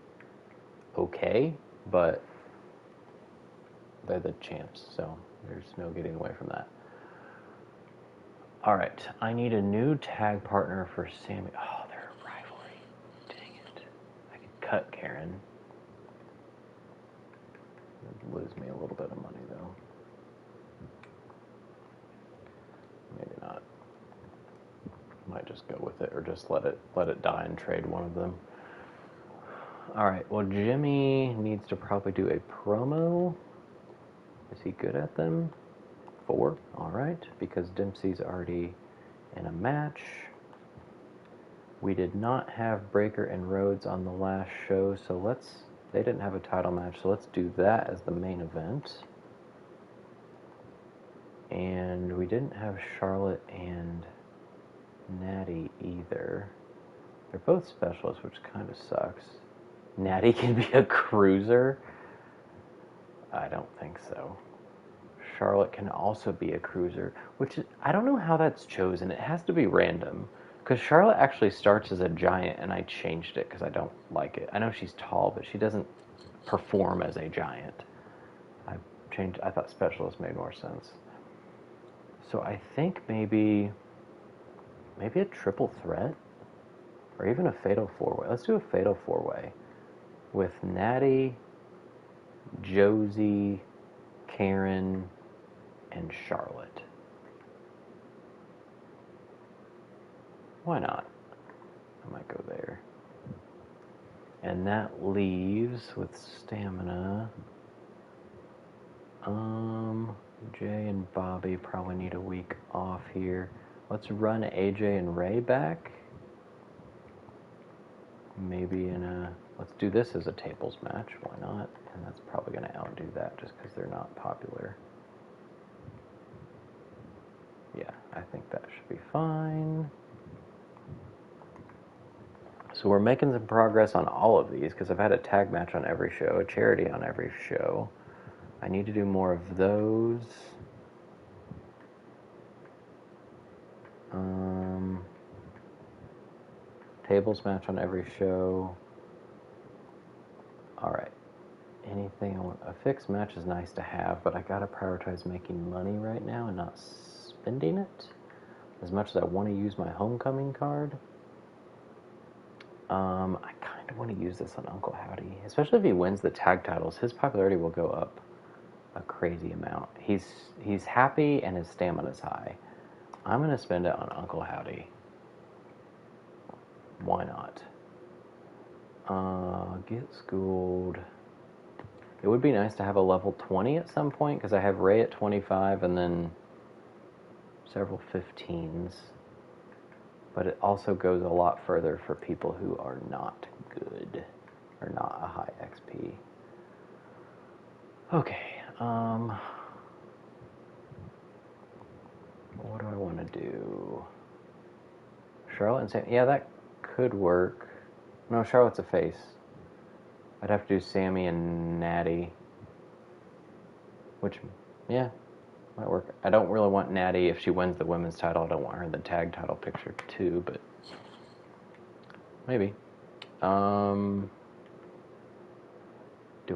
okay, but They're the champs, so there's no getting away from that. All right, I need a new tag partner for Sammy. Oh, they're a rivalry. Dang it. I could cut Karen. It'd lose me a little bit of money, though. Maybe not. Might just go with it, or just let it die and trade one of them. All right, well, Jimmy needs to probably do a promo. Is he good at them? 4, all right, because Dempsey's already in a match. We did not have Breaker and Rhodes on the last show, so they didn't have a title match, so let's do that as the main event. And we didn't have Charlotte and Natty either. They're both specialists, which kind of sucks. Natty can be a cruiser? I don't think so. Charlotte can also be a cruiser, which I don't know how that's chosen. It has to be random, because Charlotte actually starts as a giant, and I changed it because I don't like it. I know she's tall, but she doesn't perform as a giant. I thought specialist made more sense. So I think maybe a triple threat, or even a fatal 4-way. Let's do a fatal 4-way with Natty, Josie, Karen, and Charlotte. Why not? I might go there. And that leaves with stamina. Jay and Bobby probably need a week off here. Let's run AJ and Ray back. Maybe let's do this as a tables match. Why not? And that's probably going to outdo that just because they're not popular. Yeah, I think that should be fine. So we're making some progress on all of these because I've had a tag match on every show, a charity on every show. I need to do more of those. Tables match on every show. Alright. Anything I want. A fixed match is nice to have, but I gotta prioritize making money right now and not spending it. As much as I want to use my homecoming card. I kind of want to use this on Uncle Howdy, especially if he wins the tag titles. His popularity will go up a crazy amount. He's happy and his stamina's high. I'm gonna spend it on Uncle Howdy. Why not? Get schooled. It would be nice to have a level 20 at some point because I have Ray at 25 and then several 15s. But it also goes a lot further for people who are not good or not a high XP. Okay, what do I want to do? Charlotte and Sam. Yeah, that could work. No, Charlotte's a face. I'd have to do Sammy and Natty. Which, yeah, might work. I don't really want Natty, if she wins the women's title, I don't want her in the tag title picture too, but maybe. Do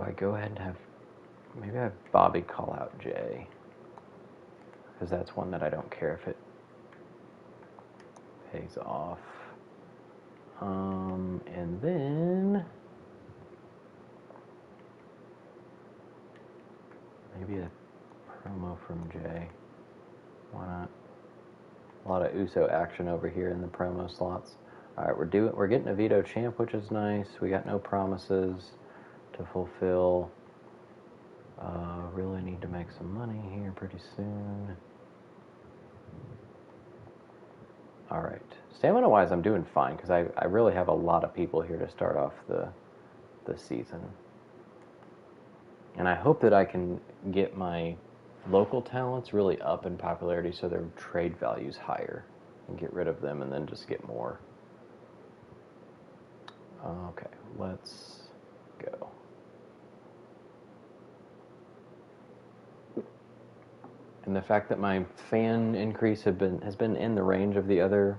I go ahead and have, maybe I have Bobby call out Jay, because that's one that I don't care if it pays off. And then maybe a promo from Jay. Why not? A lot of Uso action over here in the promo slots. All right, we're getting a veto champ, which is nice. We got no promises to fulfill. Really need to make some money here pretty soon. All right. Stamina-wise, I'm doing fine because I really have a lot of people here to start off the season. And I hope that I can get my local talents really up in popularity so their trade value's higher and get rid of them and then just get more. Okay, let's go. And the fact that my fan increase has been in the range of the other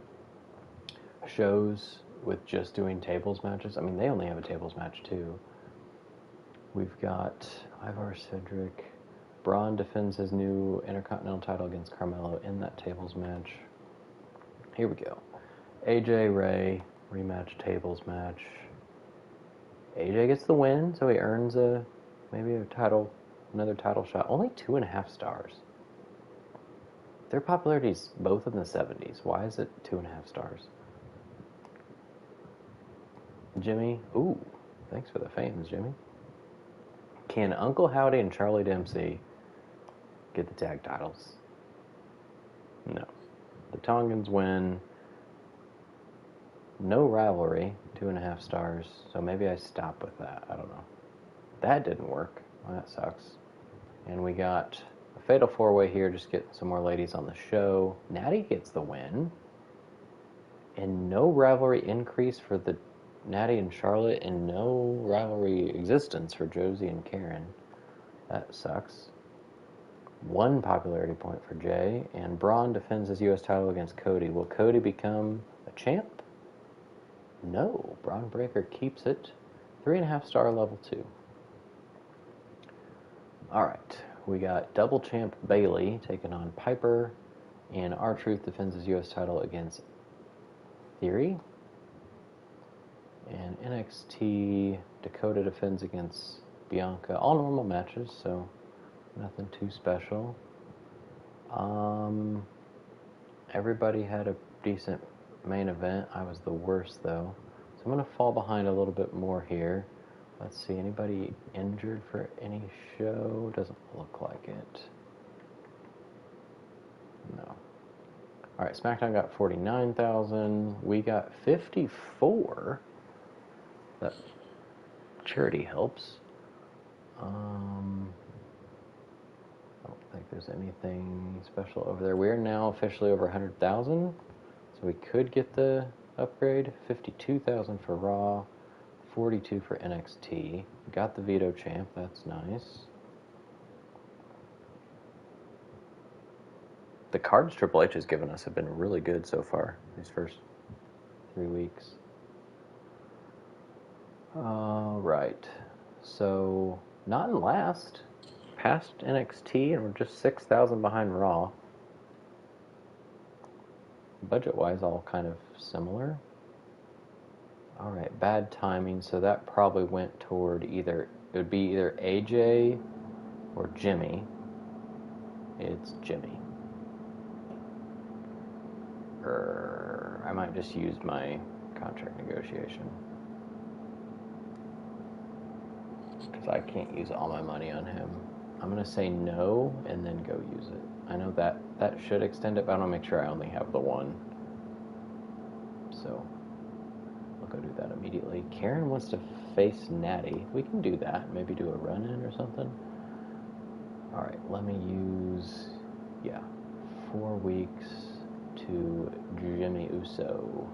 shows with just doing tables matches. I mean, they only have a tables match too. We've got Ivar, Cedric. Braun defends his new Intercontinental title against Carmelo in that tables match. Here we go. AJ Ray rematch tables match. AJ gets the win, so he earns maybe another title shot. Only 2.5 stars. Their popularity's both in the 70s. Why is it 2.5 stars? Jimmy, ooh, thanks for the fans, Jimmy. Can Uncle Howdy and Charlie Dempsey get the tag titles? No. The Tongans win. No rivalry, 2.5 stars. So maybe I stop with that. I don't know. That didn't work. Well, that sucks. And we got a fatal 4-way here. Just get some more ladies on the show. Natty gets the win. And no rivalry increase for the Natty and Charlotte, and no rivalry existence for Josie and Karen. That sucks. 1 popularity point for Jay, and Braun defends his U.S. title against Cody. Will Cody become a champ? No. Braun Breaker keeps it. 3.5 star level 2. Alright, we got double champ Bayley taking on Piper, and R-Truth defends his U.S. title against Theory. And NXT, Dakota defends against Bianca. All normal matches, so nothing too special. Everybody had a decent main event. I was the worst, though. So I'm going to fall behind a little bit more here. Let's see, anybody injured for any show? Doesn't look like it. No. Alright, SmackDown got 49,000. We got 54. That charity helps. I don't think there's anything special over there. We're now officially over 100,000, so we could get the upgrade. 52,000 for Raw, 42 for NXT. Got the Veto Champ, that's nice. The cards Triple H has given us have been really good so far, these first 3 weeks. Right. So, not in last. Past NXT, and we're just 6,000 behind Raw. Budget-wise, all kind of similar. Alright, bad timing, so that probably went toward it would be either AJ or Jimmy. It's Jimmy. I might just use my contract negotiation. Because I can't use all my money on him. I'm going to say no and then go use it. I know that should extend it, but I want to make sure I only have the one. So, I'll go do that immediately. Karen wants to face Natty. We can do that. Maybe do a run-in or something. Alright, let me use, 4 weeks to Jimmy Uso.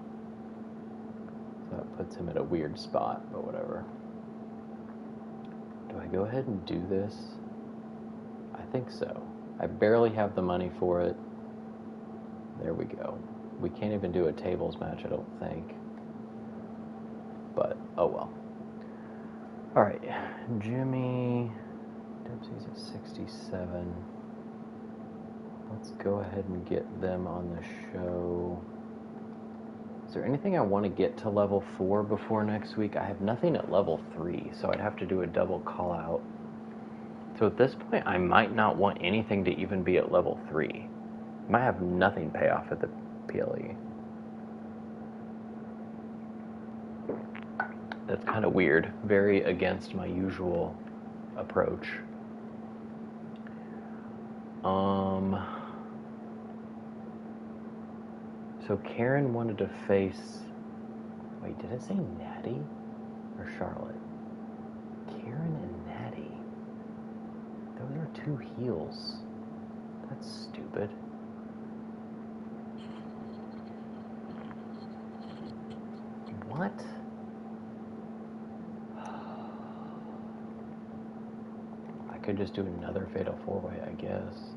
So that puts him at a weird spot, but whatever. Do I go ahead and do this? I think so. I barely have the money for it. There we go. We can't even do a tables match, I don't think. But, oh well. Alright, Jimmy Dempsey's at 67. Let's go ahead and get them on the show. Is there anything I want to get to level 4 before next week? I have nothing at level 3, so I'd have to do a double call out. So at this point, I might not want anything to even be at level 3. I might have nothing pay off at the PLE. That's kind of weird. Very against my usual approach. So Karen wanted to face... Wait, did it say Natty or Charlotte? Karen and Natty. Those are 2 heels. That's stupid. What? I could just do another Fatal 4-Way, I guess.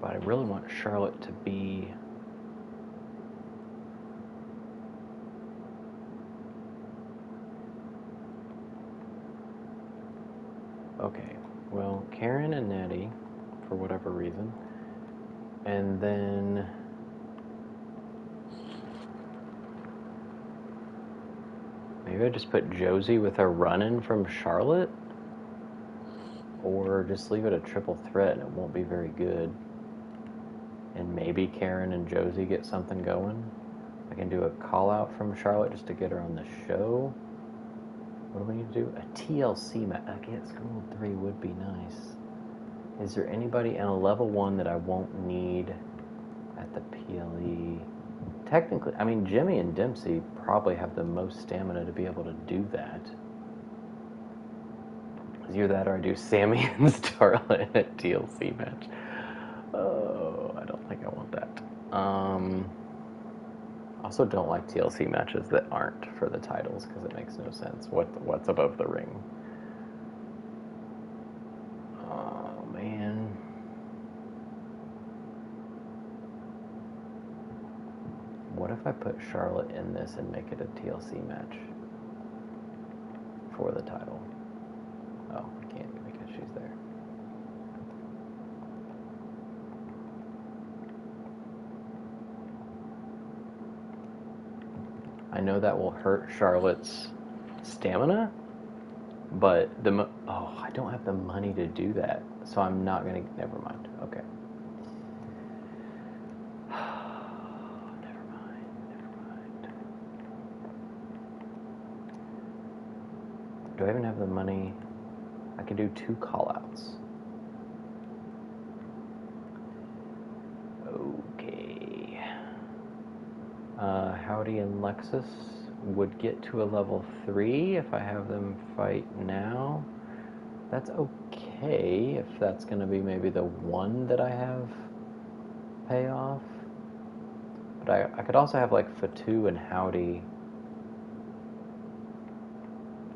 But I really want Charlotte to be... Okay, well, Karen and Natty, for whatever reason. And then maybe I just put Josie with a run-in from Charlotte? Or just leave it a triple threat and it won't be very good. And maybe Karen and Josie get something going. I can do a call-out from Charlotte just to get her on the show. What do we need to do? A TLC match. I guess Gold 3 would be nice. Is there anybody in a level 1 that I won't need at the PLE? Technically, I mean, Jimmy and Dempsey probably have the most stamina to be able to do that. Either that or I do Sammy and Starlet in a TLC match. Oh, I don't think I want that. Also don't like TLC matches that aren't for the titles because it makes no sense. What's above the ring? Oh, man. What if I put Charlotte in this and make it a TLC match for the title? Oh, I can't because she's there. I know that will hurt Charlotte's stamina, but I don't have the money to do that, so I'm not gonna. Never mind. Okay. Never mind. Do I even have the money? I could do 2 call-outs. Okay. Howdy and Lexus would get to a level 3 if I have them fight now. That's okay if that's going to be maybe the one that I have pay off. But I could also have like Fatu and Howdy.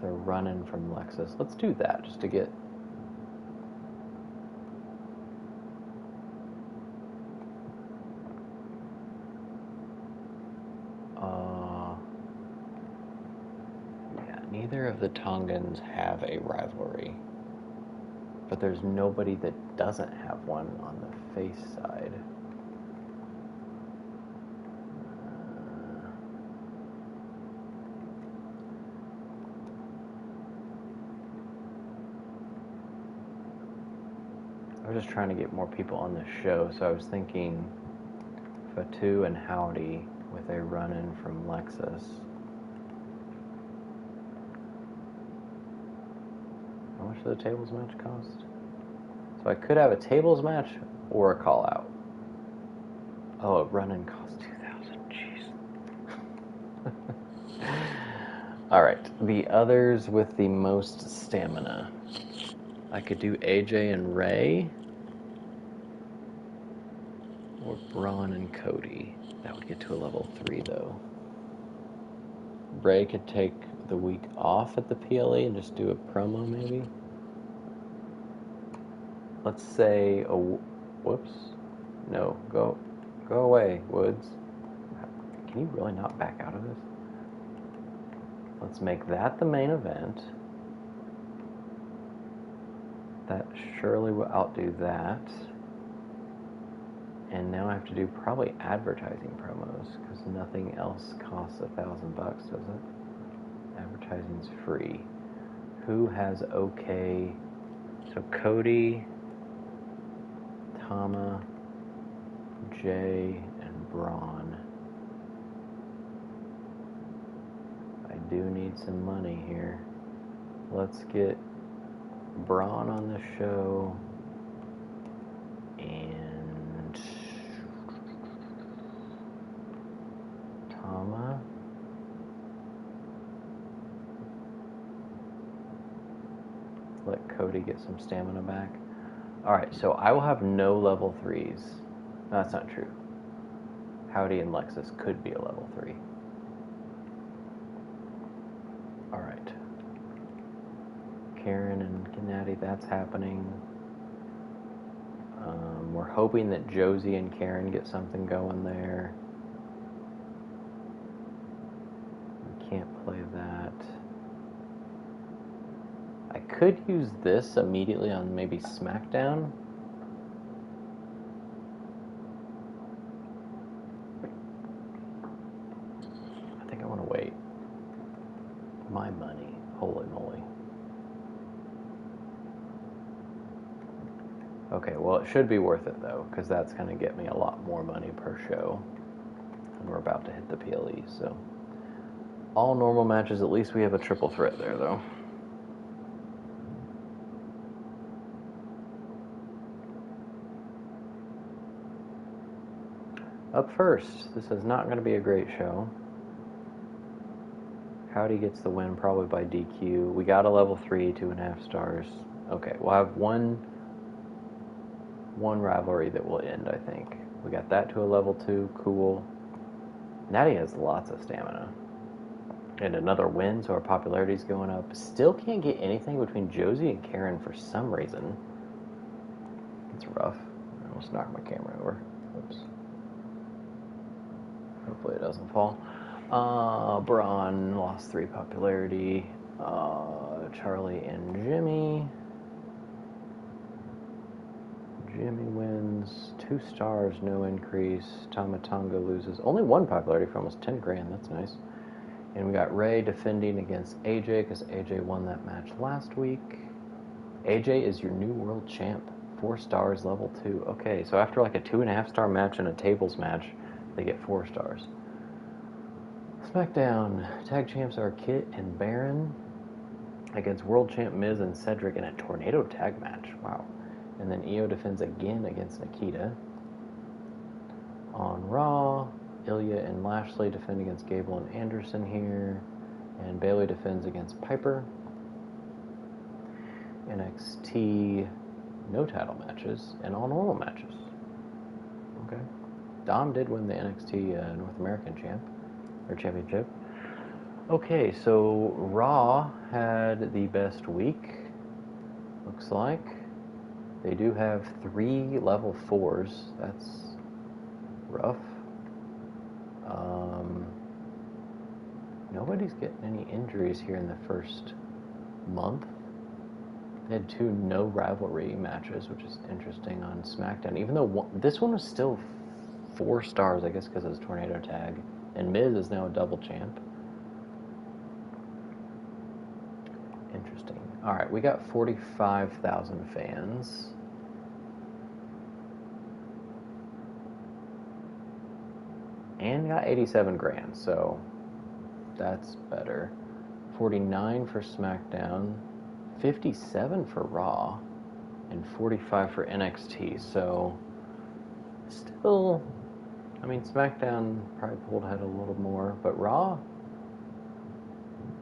They're running from Lexus. Let's do that just to get... yeah, neither of the Tongans have a rivalry. But there's nobody that doesn't have one on the face side. I was just trying to get more people on the show, so I was thinking Fatu and Howdy with a run-in from Lexus. How much does a tables match cost? So I could have a tables match or a call-out. Oh, a run-in costs $2,000. Jeez. All right, the others with the most stamina. I could do AJ and Ray. Or Braun and Cody. That would get to a level 3, though. Ray could take the week off at the PLE and just do a promo, maybe. Let's say whoops. No, go away, Woods. Can you really not back out of this? Let's make that the main event. That surely will outdo that. And now I have to do probably advertising promos because nothing else costs $1,000, does it? Advertising's free. Who has okay? So Cody, Tama, Jay, and Braun. I do need some money here. Let's get Braun on the show. And Tama. Let Cody get some stamina back. Alright, so I will have no level 3s. No, that's not true. Howdy and Lexus could be a level 3. Alright. Karen and Gennady, that's happening. We're hoping that Josie and Karen get something going there. We can't play that. I could use this immediately on maybe SmackDown. I think I want to wait. My money. Holy moly. Okay, well, it should be worth it, though, because that's going to get me a lot more money per show. And we're about to hit the PLE, so... all normal matches, at least we have a triple threat there, though. Up first, this is not going to be a great show. Howdy gets the win, probably by DQ. We got a level 3, 2.5 stars. Okay, we'll have one rivalry that will end, I think. We got that to a level 2, cool. Natty has lots of stamina. And another win, so our popularity's going up. Still can't get anything between Josie and Karen for some reason. It's rough. I almost knocked my camera over. Oops. Hopefully it doesn't fall. Braun lost 3 popularity. Charlie and Jimmy. Jimmy wins 2 stars, no increase. Tamatonga loses only 1 popularity for almost 10 grand. That's nice. And we got Ray defending against AJ because AJ won that match last week. AJ is your new world champ. 4 stars, level 2. Okay, so after like a 2.5 star match and a tables match, they get 4 stars. SmackDown. Tag champs are Kit and Baron against world champ Miz and Cedric in a tornado tag match. Wow. And then Io defends again against Nikita. On Raw, Ilya and Lashley defend against Gable and Anderson here. And Bayley defends against Piper. NXT, no title matches, and all normal matches. Okay. Dom did win the NXT North American championship. Okay, so Raw had the best week, looks like. They do have 3 level 4s. That's rough. Nobody's getting any injuries here in the first month. They had 2 no rivalry matches, which is interesting on SmackDown. Even though this one was still 4 stars, I guess, because it was tornado tag. And Miz is now a double champ. Interesting. All right, we got 45,000 fans. And got 87 grand, so that's better. 49 for SmackDown, 57 for Raw, and 45 for NXT. So still, I mean, SmackDown probably pulled ahead a little more, but Raw,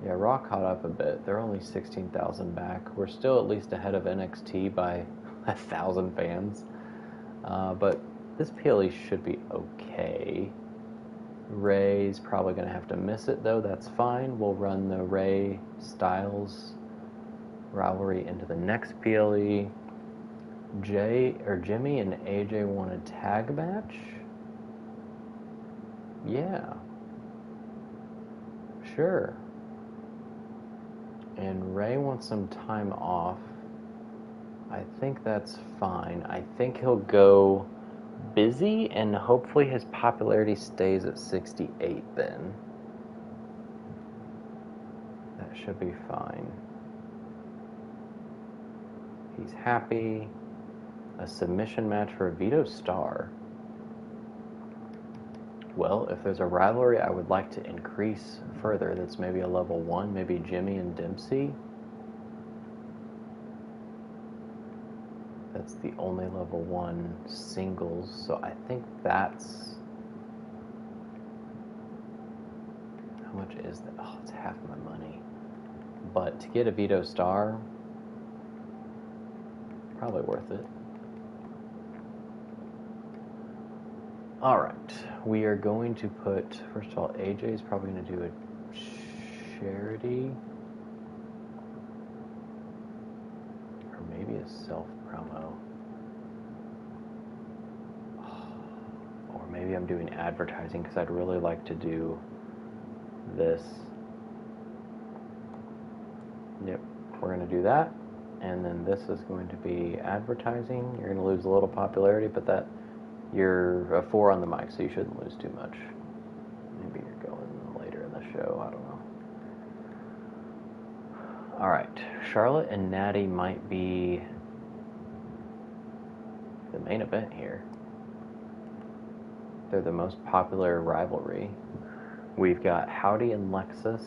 yeah, Raw caught up a bit. They're only 16,000 back. We're still at least ahead of NXT by 1,000 fans. But this PLE should be okay. Ray's probably going to have to miss it, though. That's fine. We'll run the Ray Styles rivalry into the next PLE. Jimmy and AJ want a tag match? Yeah. Sure. And Ray wants some time off. I think that's fine. I think he'll go busy, and hopefully his popularity stays at 68 then. That should be fine. He's happy. A submission match for Vito Star. Well, if there's a rivalry I would like to increase further, that's maybe a level 1, maybe Jimmy and Dempsey. That's the only level 1 singles, so I think that's... How much is that? Oh, it's half my money. But to get a Vito Star, probably worth it. Alright, we are going to put, first of all, AJ is probably going to do a charity. Or maybe a self-promo. Or maybe I'm doing advertising because I'd really like to do this. Yep, we're going to do that. And then this is going to be advertising. You're going to lose a little popularity, but that you're a 4 on the mic, so you shouldn't lose too much. Maybe you're going later in the show. I don't know. All right, Charlotte and Natty might be the main event here. They're the most popular rivalry. We've got Howdy and Lexus.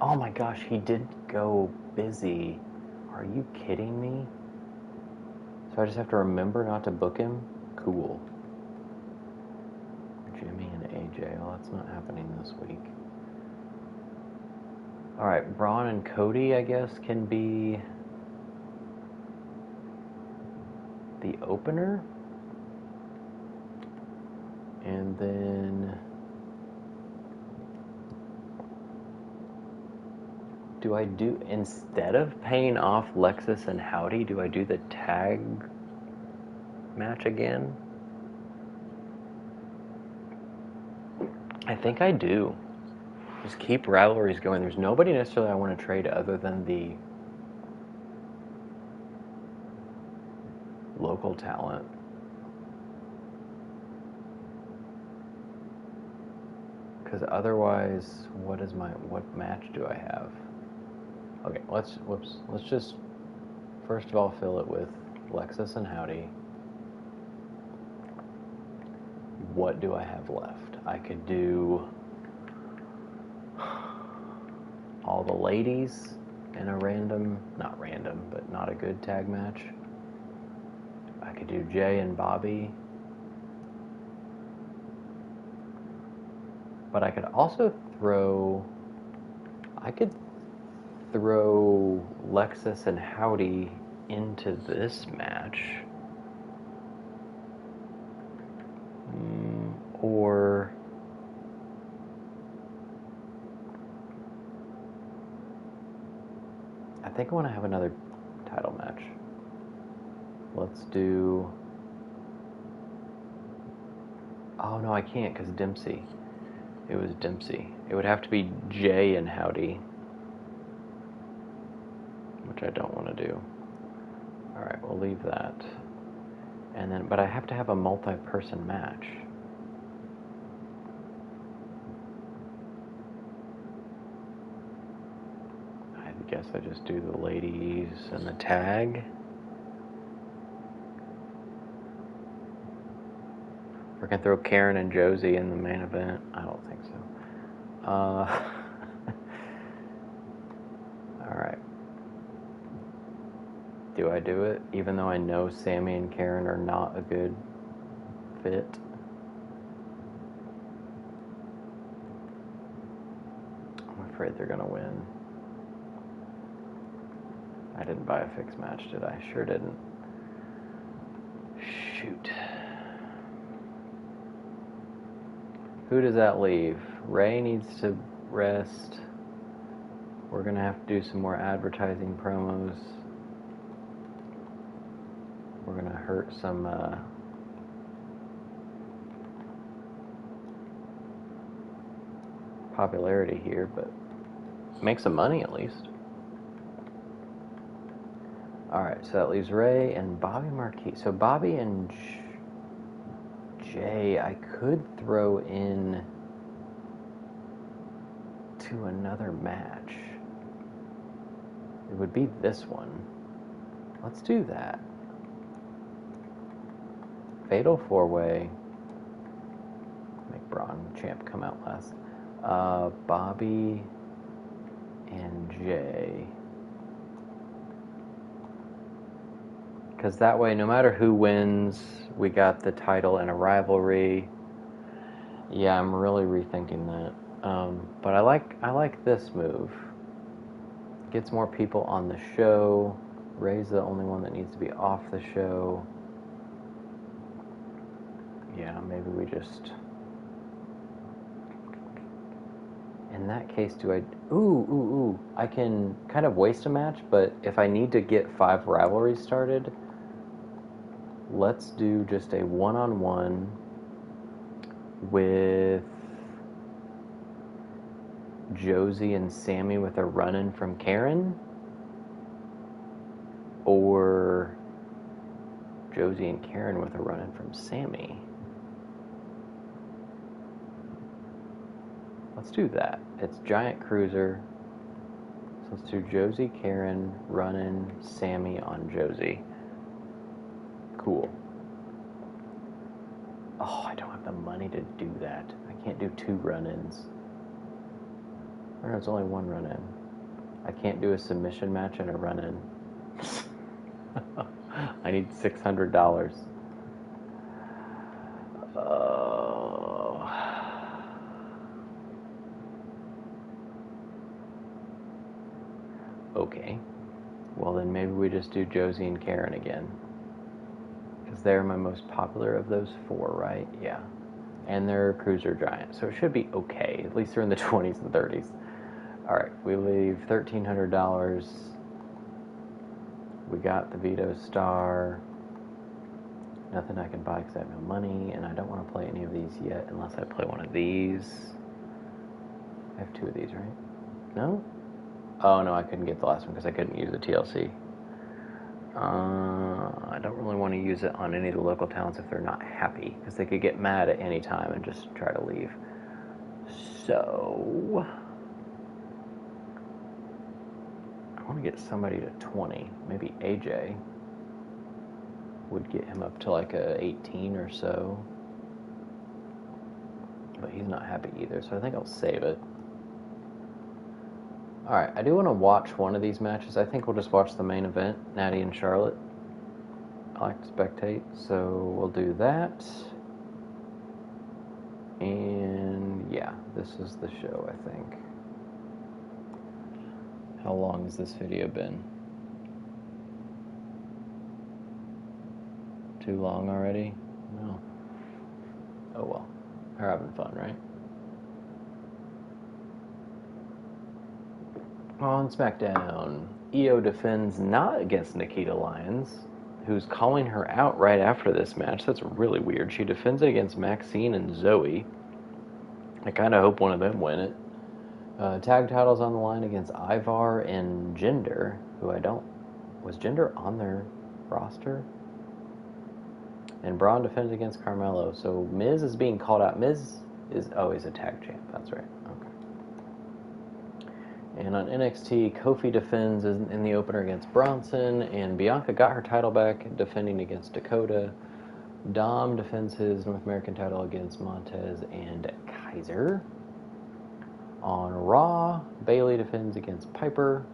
Oh my gosh, he did go busy. Are you kidding me? So I just have to remember not to book him? Cool. Jimmy and AJ. Oh, that's not happening this week. Alright, Braun and Cody, I guess, can be the opener. And then do I do, instead of paying off Lexus and Howdy, do I do the tag match again? I think I do. Just keep rivalries going. There's nobody necessarily I want to trade other than the local talent. Because otherwise, what match do I have? Okay, let's just first of all fill it with Lexus and Howdy. What do I have left? I could do all the ladies in a not random, but not a good tag match. I could do Jay and Bobby. But I could also throw Lexus and Howdy into this match. Or I think I want to have another title match. Let's do... Oh no, I can't because Dempsey. It was Dempsey. It would have to be Jay and Howdy, which I don't want to do. Alright, we'll leave that. And then, but I have to have a multi-person match. I guess I just do the ladies and the tag. We're going to throw Karen and Josie in the main event. I don't think so. Alright. Do I do it? Even though I know Sammy and Karen are not a good fit. I'm afraid they're going to win. I didn't buy a fixed match, did I? Sure didn't. Shoot. Who does that leave? Ray needs to rest. We're going to have to do some more advertising promos. We're going to hurt some popularity here, but make some money at least. Alright, so that leaves Ray and Bobby Marquis. So Bobby and Jay, I could throw in to another match. It would be this one. Let's do that. Fatal 4-way. Make Braun Champ come out last. Bobby and Jay. Because that way, no matter who wins, we got the title in a rivalry. Yeah, I'm really rethinking that. But I like this move. Gets more people on the show. Ray's the only one that needs to be off the show. Yeah, maybe we just... In that case, do I... Ooh. I can kind of waste a match, but if I need to get 5 rivalries started, let's do just a one-on-one with Josie and Sammy with a run-in from Karen. or Josie and Karen with a run-in from Sammy. Let's do that. It's Giant Cruiser. So let's do Josie, Karen, run-in, Sammy on Josie. Cool. Oh, I don't have the money to do that. I can't do 2 run-ins. Or no, it's only 1 run-in. I can't do a submission match and a run-in. I need $600. Okay. Well, then maybe we just do Josie and Karen again. Because they're my most popular of those 4, right? Yeah. And they're Cruiser Giant, so it should be okay. At least they're in the 20s and 30s. Alright, we leave $1,300. We got the Vito Star. Nothing I can buy because I have no money, and I don't want to play any of these yet unless I play one of these. I have 2 of these, right? No? Oh, no, I couldn't get the last one because I couldn't use the TLC. I don't really want to use it on any of the local talents if they're not happy, because they could get mad at any time and just try to leave. So I want to get somebody to 20. Maybe AJ would get him up to like a 18 or so. But he's not happy either, so I think I'll save it. Alright, I do want to watch one of these matches. I think we'll just watch the main event, Natty and Charlotte. I like to spectate, so we'll do that. And yeah, this is the show, I think. How long has this video been? Too long already? No. Oh well. We're having fun, right? On SmackDown, Io defends not against Nikita Lyons, who's calling her out right after this match. That's really weird. She defends it against Maxine and Zoe. I kind of hope one of them win it. Tag titles on the line against Ivar and Jinder, who I don't... Was Jinder on their roster? And Braun defends against Carmelo. So Miz is being called out. Miz is... Oh, he's a tag champ. That's right. Okay. And on NXT, Kofi defends in the opener against Bronson, and Bianca got her title back, defending against Dakota. Dom defends his North American title against Montez and Kaiser. On Raw, Bayley defends against Piper,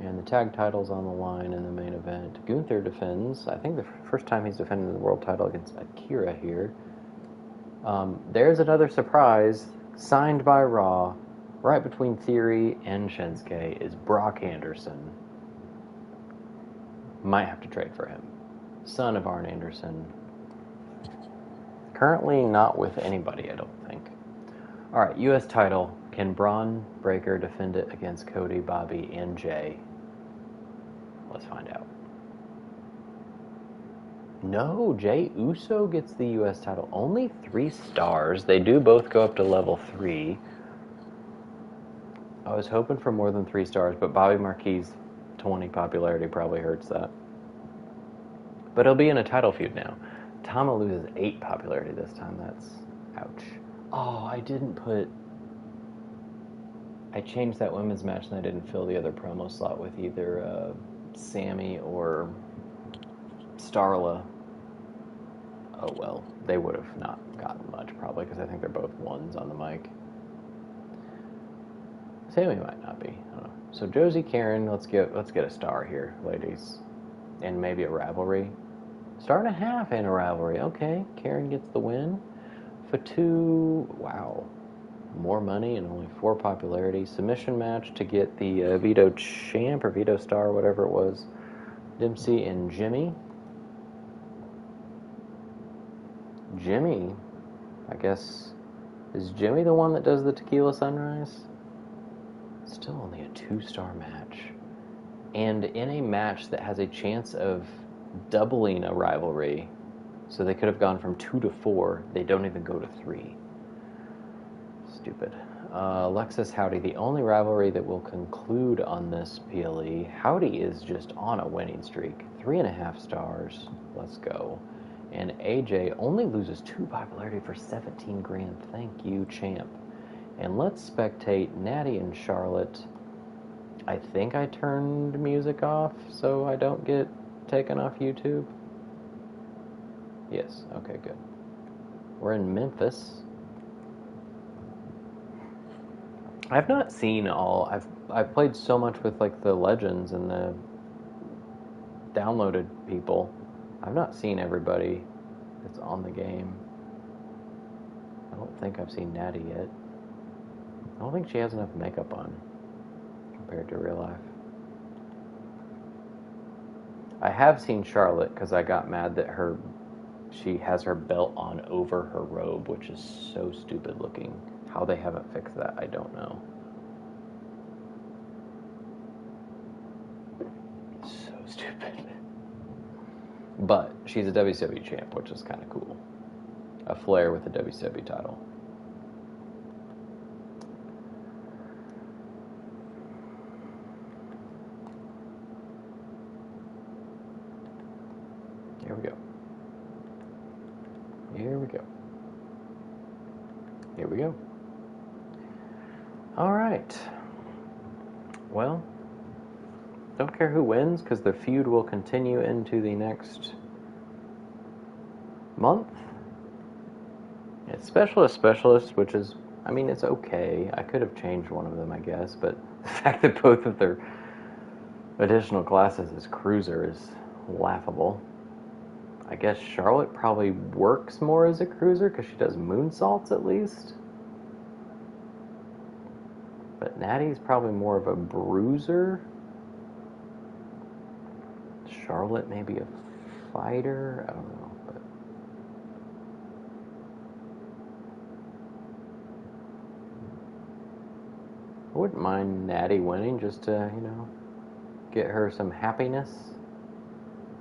and the tag title's on the line in the main event. Gunther defends, I think the first time he's defending the world title against Akira here. There's another surprise, signed by Raw. Right between Theory and Shinsuke is Brock Anderson. Might have to trade for him. Son of Arn Anderson. Currently not with anybody, I don't think. Alright, U.S. title. Can Braun Breaker defend it against Cody, Bobby, and Jay? Let's find out. No, Jay Uso gets the U.S. title. Only 3 stars. They do both go up to level 3. I was hoping for more than 3 stars, but Bobby Marquis' 20 popularity probably hurts that. But he'll be in a title feud now. Tama loses 8 popularity this time. That's... ouch. Oh, I didn't put... I changed that women's match and I didn't fill the other promo slot with either Sammy or Starla. Oh well, they would have not gotten much probably because I think they're both 1s on the mic. Sammy might not be. I don't know. So Josie, Karen, let's get a star here, ladies, and maybe a rivalry. Star and a half and a rivalry. Okay, Karen gets the win. Fatu, wow, more money and only 4 popularity. Submission match to get the Vito Champ or Vito Star, whatever it was. Dempsey and Jimmy. Jimmy, I guess, is Jimmy the one that does the Tequila Sunrise? Still only a 2-star match. And in a match that has a chance of doubling a rivalry, so they could have gone from 2 to 4, they don't even go to 3. Stupid. Alexis Howdy, the only rivalry that will conclude on this PLE. Howdy is just on a winning streak. 3.5 stars. Let's go. And AJ only loses 2 popularity for 17 grand. Thank you, champ. And let's spectate Natty and Charlotte. I think I turned music off so I don't get taken off YouTube. Yes, okay, good. We're in Memphis. I've not seen all. I've played so much with like the legends and the downloaded people. I've not seen everybody that's on the game. I don't think I've seen Natty yet. I don't think she has enough makeup on compared to real life. I have seen Charlotte because I got mad that she has her belt on over her robe, which is so stupid looking. How they haven't fixed that, I don't know. So stupid. But she's a WCW champ, which is kind of cool. A Flair with a WCW title. Here we go. Here we go. Here we go. All right. Well, don't care who wins because the feud will continue into the next month. It's Specialist, which is, I mean, it's okay. I could have changed one of them, I guess, but the fact that both of their additional classes is Cruiser is laughable. I guess Charlotte probably works more as a Cruiser because she does moonsaults at least. But Natty's probably more of a bruiser. Charlotte maybe a fighter. I don't know. But I wouldn't mind Natty winning just to, get her some happiness.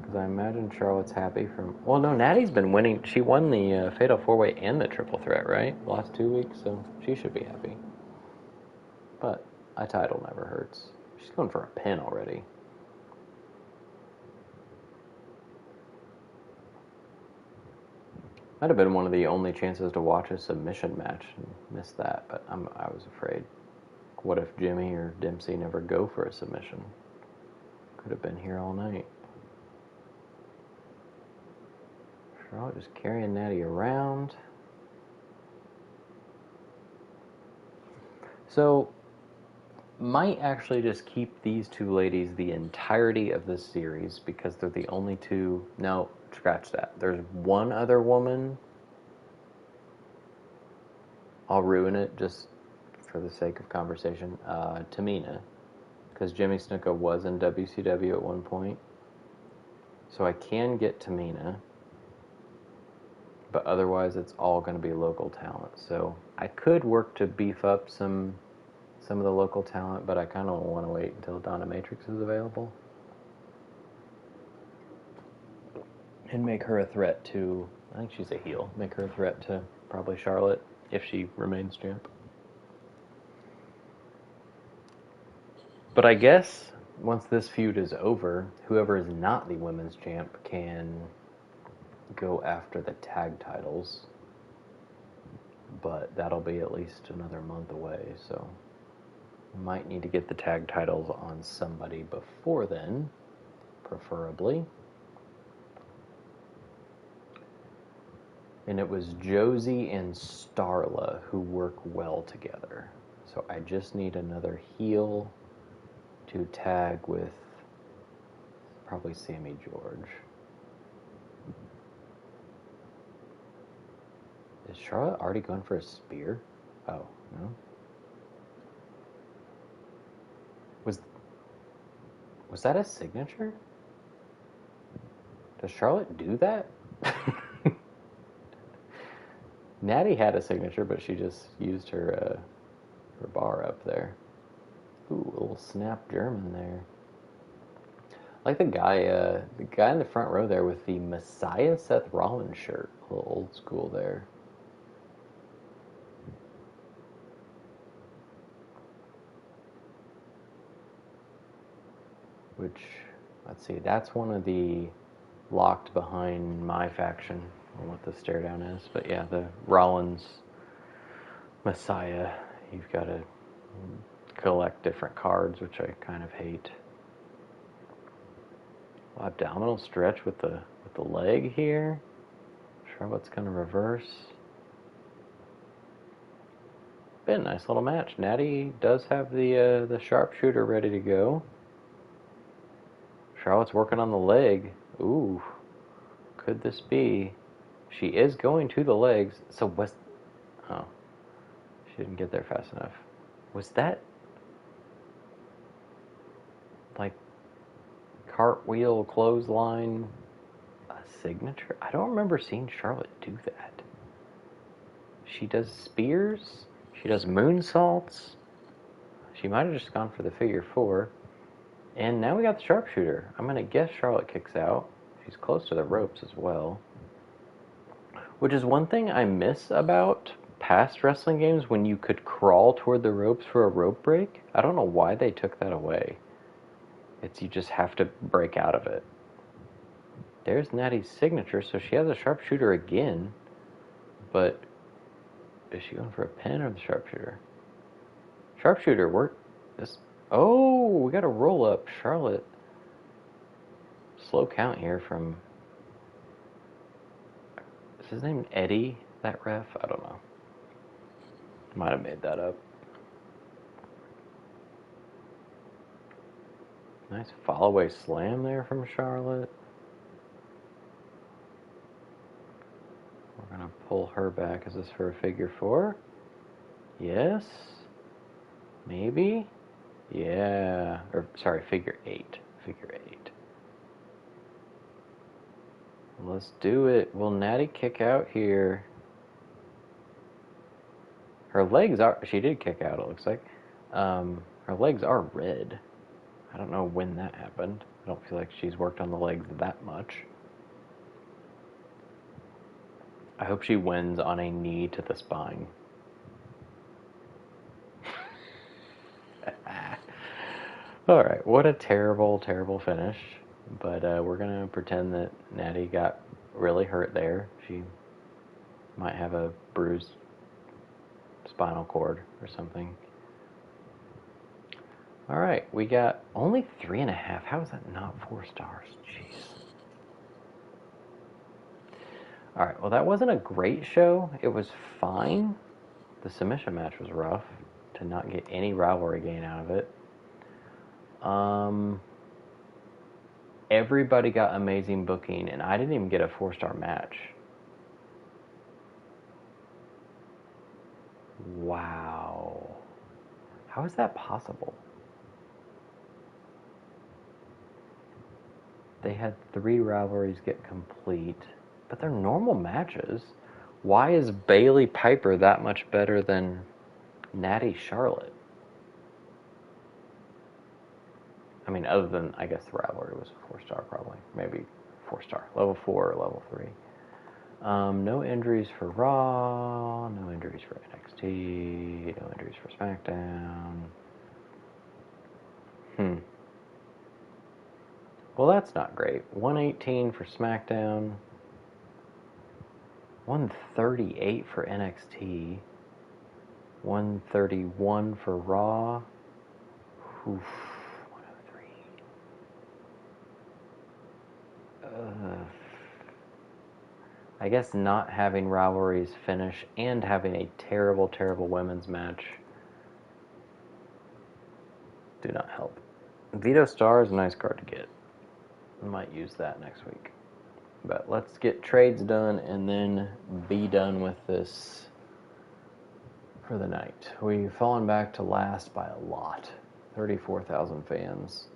Because I imagine Charlotte's happy from... Well, no, Natty's been winning. She won the Fatal 4-Way and the Triple Threat, right? The last 2 weeks, so she should be happy. But a title never hurts. She's going for a pin already. Might have been one of the only chances to watch a submission match and missed that, but I was afraid. What if Jimmy or Dempsey never go for a submission? Could have been here all night. Charlotte just carrying Natty around. So, might actually just keep these two ladies the entirety of this series because they're the only two. No, scratch that. There's one other woman. I'll ruin it just for the sake of conversation. Tamina. Because Jimmy Snuka was in WCW at one point. So I can get Tamina. But otherwise it's all going to be local talent. So I could work to beef up some of the local talent, but I kind of want to wait until Donna Matrix is available. And make her a threat to, I think she's a heel, make her a threat to probably Charlotte if she remains champ. But I guess once this feud is over, whoever is not the women's champ can go after the tag titles. But that'll be at least another month away, so might need to get the tag titles on somebody before then, preferably. And it was Josie and Starla who work well together. So I just need another heel to tag with probably Sammy George. Is Charlotte already going for a spear? Oh, no. Was that a signature? Does Charlotte do that? Natty had a signature, but she just used her bar up there. Ooh, a little snap German there. I like the guy in the front row there with the Messiah Seth Rollins shirt. A little old school there. which, let's see, that's one of the locked behind my faction. I don't know what the stare down is, but yeah, the Rollins Messiah. You've got to collect different cards, which I kind of hate. Abdominal stretch with the leg here. Charlotte's gonna reverse. Been a nice little match. Natty does have the sharpshooter ready to go. Charlotte's working on the leg. Ooh, could this be? She is going to the legs. So oh, she didn't get there fast enough. Was that like cartwheel clothesline a signature? I don't remember seeing Charlotte do that. She does spears. She does moonsaults. She might have just gone for the figure four. And now we got the sharpshooter. I'm going to guess Charlotte kicks out. She's close to the ropes as well. Which is one thing I miss about past wrestling games, when you could crawl toward the ropes for a rope break. I don't know why they took that away. It's you just have to break out of it. There's Natty's signature, so she has a sharpshooter again. But is she going for a pin or the sharpshooter? Sharpshooter, work. Oh, we got a roll up. Charlotte. Slow count here from. Is his name Eddie, that ref? I don't know. Might have made that up. Nice follow-away slam there from Charlotte. We're going to pull her back. Is this for a figure four? Yes. Maybe? Yeah. Or, sorry, figure eight. Figure eight. Let's do it. Will Natty kick out here? Her legs are... She did kick out, it looks like. Her legs are red. I don't know when that happened. I don't feel like she's worked on the legs that much. I hope she wins on a knee to the spine. Alright, what a terrible, terrible finish. But we're going to pretend that Natty got really hurt there. She might have a bruised spinal cord or something. Alright, we got only 3.5. How is that not 4 stars? Jeez. Alright, well that wasn't a great show. It was fine. The submission match was rough. To not get any rivalry gain out of it. Everybody got amazing booking, and I didn't even get a 4-star match. Wow. How is that possible? They had 3 rivalries get complete, but they're normal matches. Why is Bailey Piper that much better than Natty Charlotte? I mean, other than, I guess the rivalry was a 4-star probably. Maybe 4-star. Level 4 or level 3. No injuries for Raw. No injuries for NXT. No injuries for SmackDown. Well, that's not great. 118 for SmackDown. 138 for NXT. 131 for Raw. Oof. I guess not having rivalries finish and having a terrible, terrible women's match do not help. Vito Star is a nice card to get. I might use that next week. But let's get trades done and then be done with this for the night. We've fallen back to last by a lot. 34,000 fans.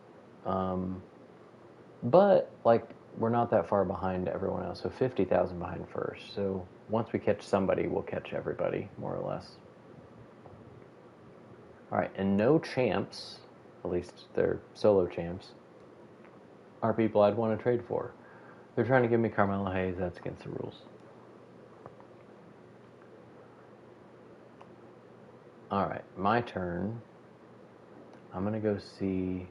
But, like, we're not that far behind everyone else. So 50,000 behind first. So once we catch somebody, we'll catch everybody, more or less. Alright, and no champs, at least they're solo champs, are people I'd want to trade for. They're trying to give me Carmelo Hayes. That's against the rules. Alright, my turn. I'm going to go see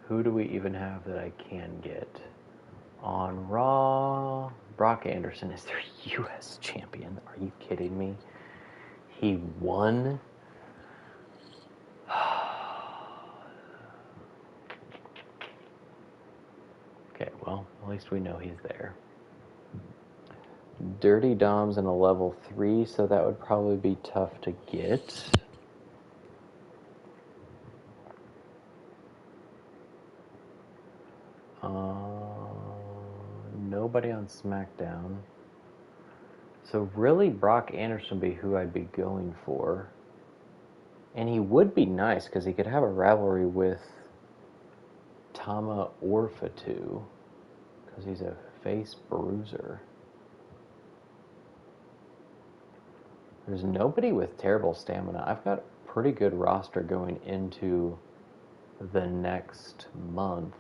Who do we even have that I can get? On Raw, Brock Anderson is their U.S. champion. Are you kidding me? He won? Okay, well, at least we know he's there. Dirty Dom's in a level 3, so that would probably be tough to get. Nobody on SmackDown. So really, Brock Anderson would be who I'd be going for. And he would be nice, because he could have a rivalry with Tama or Fatu, because he's a face bruiser. There's nobody with terrible stamina. I've got a pretty good roster going into the next month.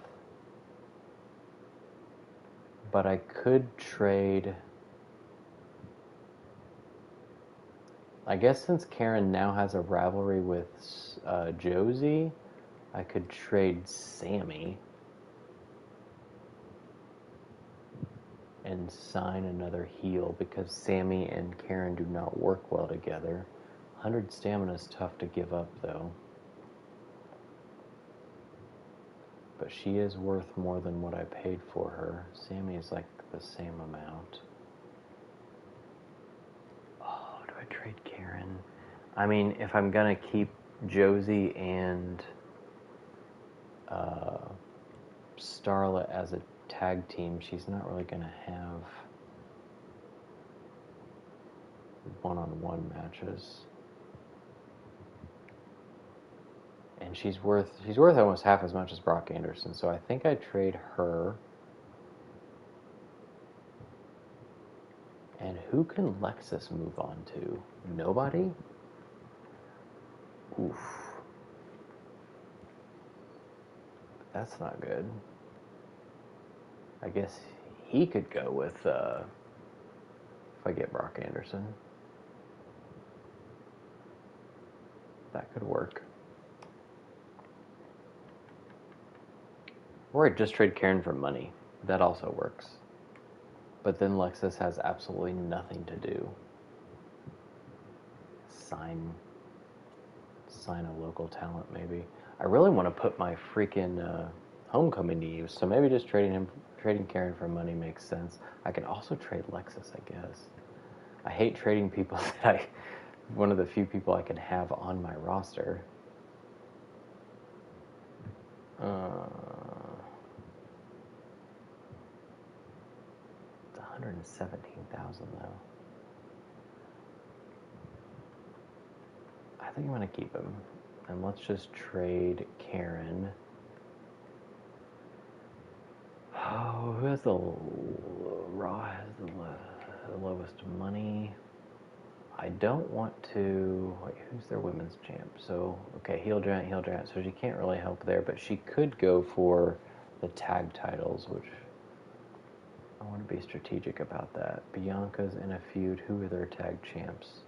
But I could trade... I guess since Karen now has a rivalry with Josie, I could trade Sammy and sign another heel, because Sammy and Karen do not work well together. 100 stamina is tough to give up, though. But she is worth more than what I paid for her. Sammy is like the same amount. Oh, do I trade Karen? I mean, if I'm gonna keep Josie and Starlet as a tag team, she's not really gonna have one-on-one matches. And she's worth almost half as much as Brock Anderson, so I think I trade her. And who can Lexus move on to? Nobody? Oof. That's not good. I guess he could go with, if I get Brock Anderson. That could work. Or I'd just trade Karen for money. That also works. But then Lexus has absolutely nothing to do. Sign a local talent, maybe. I really want to put my freaking Homecoming to use, so maybe just trading Karen for money makes sense. I can also trade Lexus, I guess. I hate trading people that one of the few people I can have on my roster. It's 117,000 though. I think I'm gonna keep him, and let's just trade Karen. Oh, who has the Raw has the lowest money? I don't want to. Wait, who's their women's champ? So okay, heel giant. So she can't really help there, but she could go for the tag titles, which I want to be strategic about that. Bianca's in a feud. Who are their tag champs?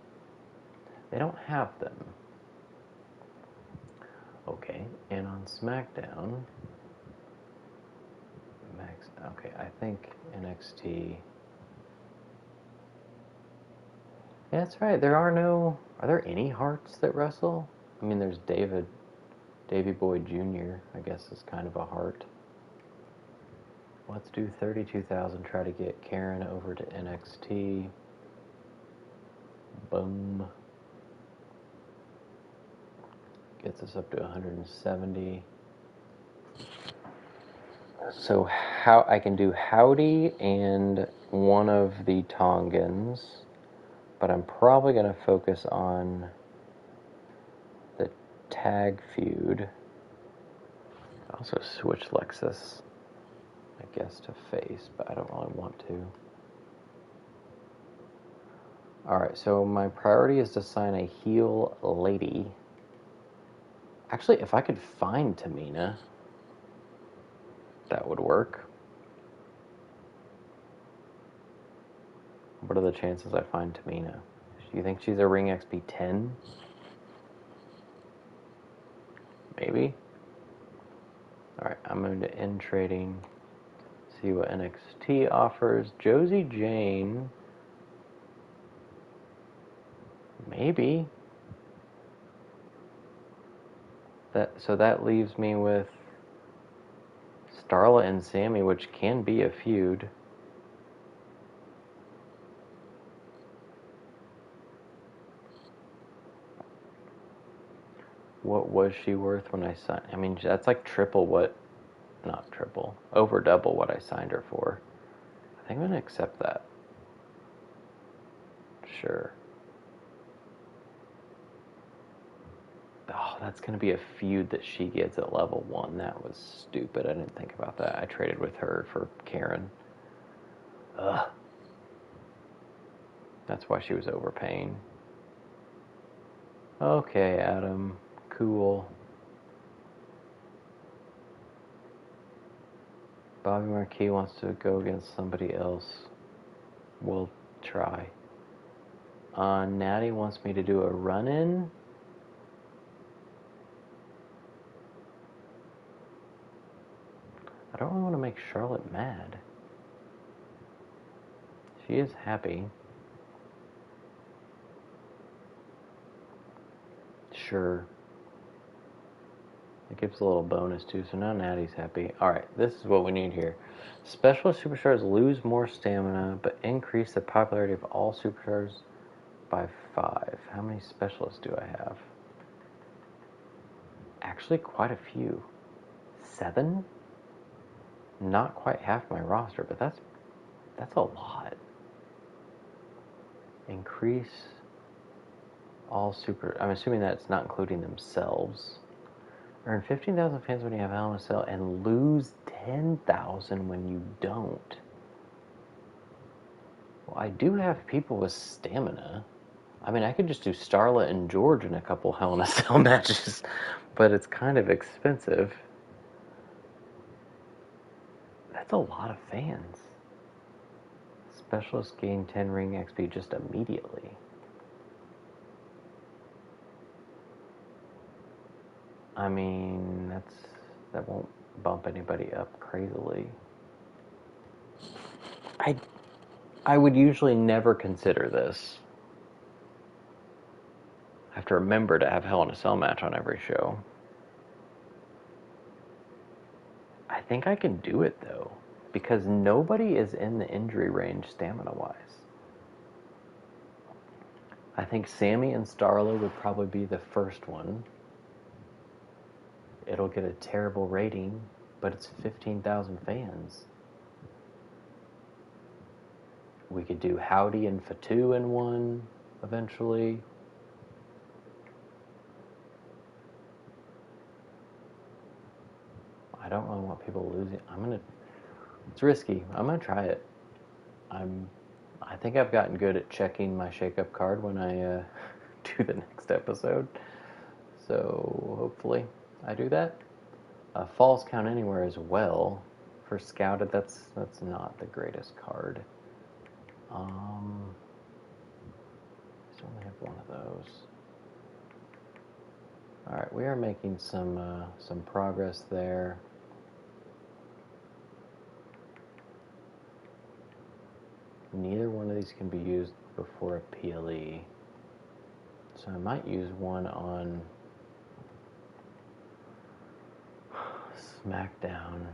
They don't have them. Okay, and on SmackDown, okay, I think NXT. Yeah, that's right. Are there any Hearts that wrestle? I mean, there's Davey Boy Jr., I guess is kind of a Heart. Let's do 32,000, try to get Karen over to NXT. Boom. Gets us up to 170. So how I can do Howdy and one of the Tongans, but I'm probably going to focus on the tag feud. Also switch Lexus, I guess, to face, but I don't really want to. Alright, so my priority is to sign a heel lady. Actually, if I could find Tamina, that would work. What are the chances I find Tamina? Do you think she's a Ring XP 10? Maybe? Alright, I'm going to end trading. See what NXT offers. Josie Jane. Maybe. So that leaves me with Starla and Sammy, which can be a feud. What was she worth when I signed? I mean, that's like triple what, not triple, over double what I signed her for. I think I'm going to accept that. Sure. Oh, that's going to be a feud that she gets at level 1. That was stupid. I didn't think about that. I traded with her for Karen. Ugh. That's why she was overpaying. Okay, Adam. Cool. Bobby Marquis wants to go against somebody else. We'll try. Natty wants me to do a run-in. I don't really want to make Charlotte mad. She is happy. Sure. It gives a little bonus too, so now Natty's happy. Alright, this is what we need here. Specialist superstars lose more stamina, but increase the popularity of all superstars by 5. How many specialists do I have? Actually, quite a few. 7? Not quite half my roster, but that's a lot. Increase all super... I'm assuming that's not including themselves. Earn 15,000 fans when you have Hell in a Cell and lose 10,000 when you don't. Well, I do have people with stamina. I mean, I could just do Starla and George in a couple Hell in a Cell matches, but it's kind of expensive. That's a lot of fans. Specialists gain 10 ring XP just immediately. I mean, that won't bump anybody up crazily. I would usually never consider this. I have to remember to have Hell in a Cell match on every show. I think I can do it though, because nobody is in the injury range stamina-wise. I think Sammy and Starla would probably be the first one. It'll get a terrible rating, but it's 15,000 fans. We could do Howdy and Fatu in one eventually. I don't really want people losing. It's risky. I'm gonna try it. I think I've gotten good at checking my shake-up card when I do the next episode. So hopefully I do that. Falls count anywhere as well. For Scouted, that's not the greatest card. I only have one of those. Alright, we are making some progress there. Neither one of these can be used before a PLE. So I might use one on SmackDown.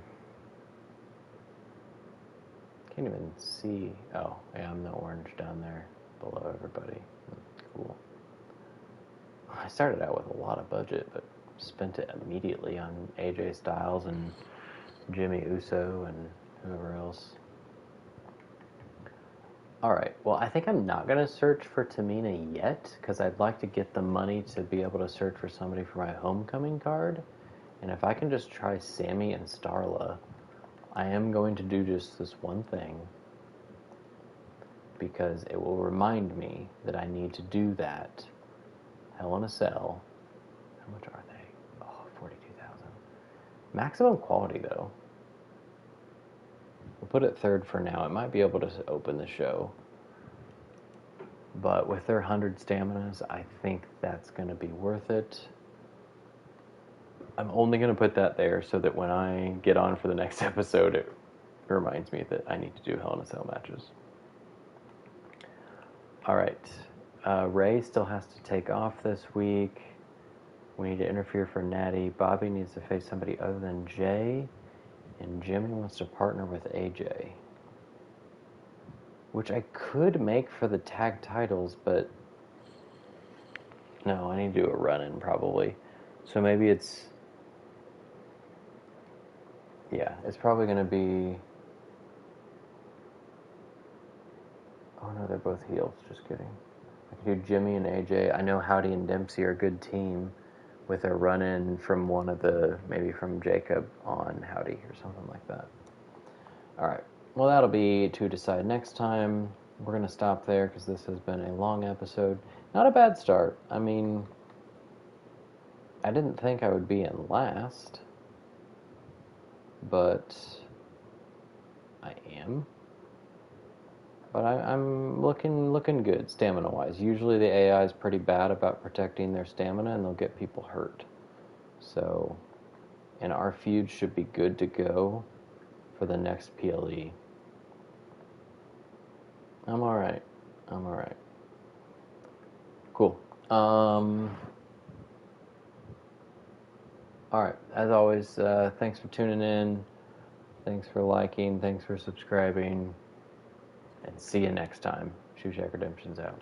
Can't even see. Oh, yeah, I'm the orange down there below everybody. Cool. I started out with a lot of budget, but spent it immediately on AJ Styles and Jimmy Uso and whoever else. Alright, well, I think I'm not going to search for Tamina yet, because I'd like to get the money to be able to search for somebody for my homecoming card. And if I can just try Sammy and Starla, I am going to do just this one thing, because it will remind me that I need to do that. Hell in a Cell. How much are they? Oh, 42,000. Maximum quality, though. We'll put it third for now. It might be able to open the show. But with their 100 staminas, I think that's going to be worth it. I'm only going to put that there so that when I get on for the next episode, it reminds me that I need to do Hell in a Cell matches. All right. Ray still has to take off this week. We need to interfere for Natty. Bobby needs to face somebody other than Jay. And Jimmy wants to partner with AJ. Which I could make for the tag titles, but no, I need to do a run-in probably. So maybe it's... Yeah, it's probably going to be... Oh no, they're both heels, just kidding. I could do Jimmy and AJ. I know Howdy and Dempsey are a good team with a run-in from one of the... Maybe from Jacob on Howdy or something like that. Alright, well that'll be to decide next time. We're going to stop there because this has been a long episode. Not a bad start. I mean, I didn't think I would be in last, but I am. But I'm looking good stamina-wise. Usually the AI is pretty bad about protecting their stamina, and they'll get people hurt. So, and our feud should be good to go for the next PLE. I'm alright. Cool. Alright, as always, thanks for tuning in. Thanks for liking. Thanks for subscribing. And see you next time. Shoe Shack Redemption's out.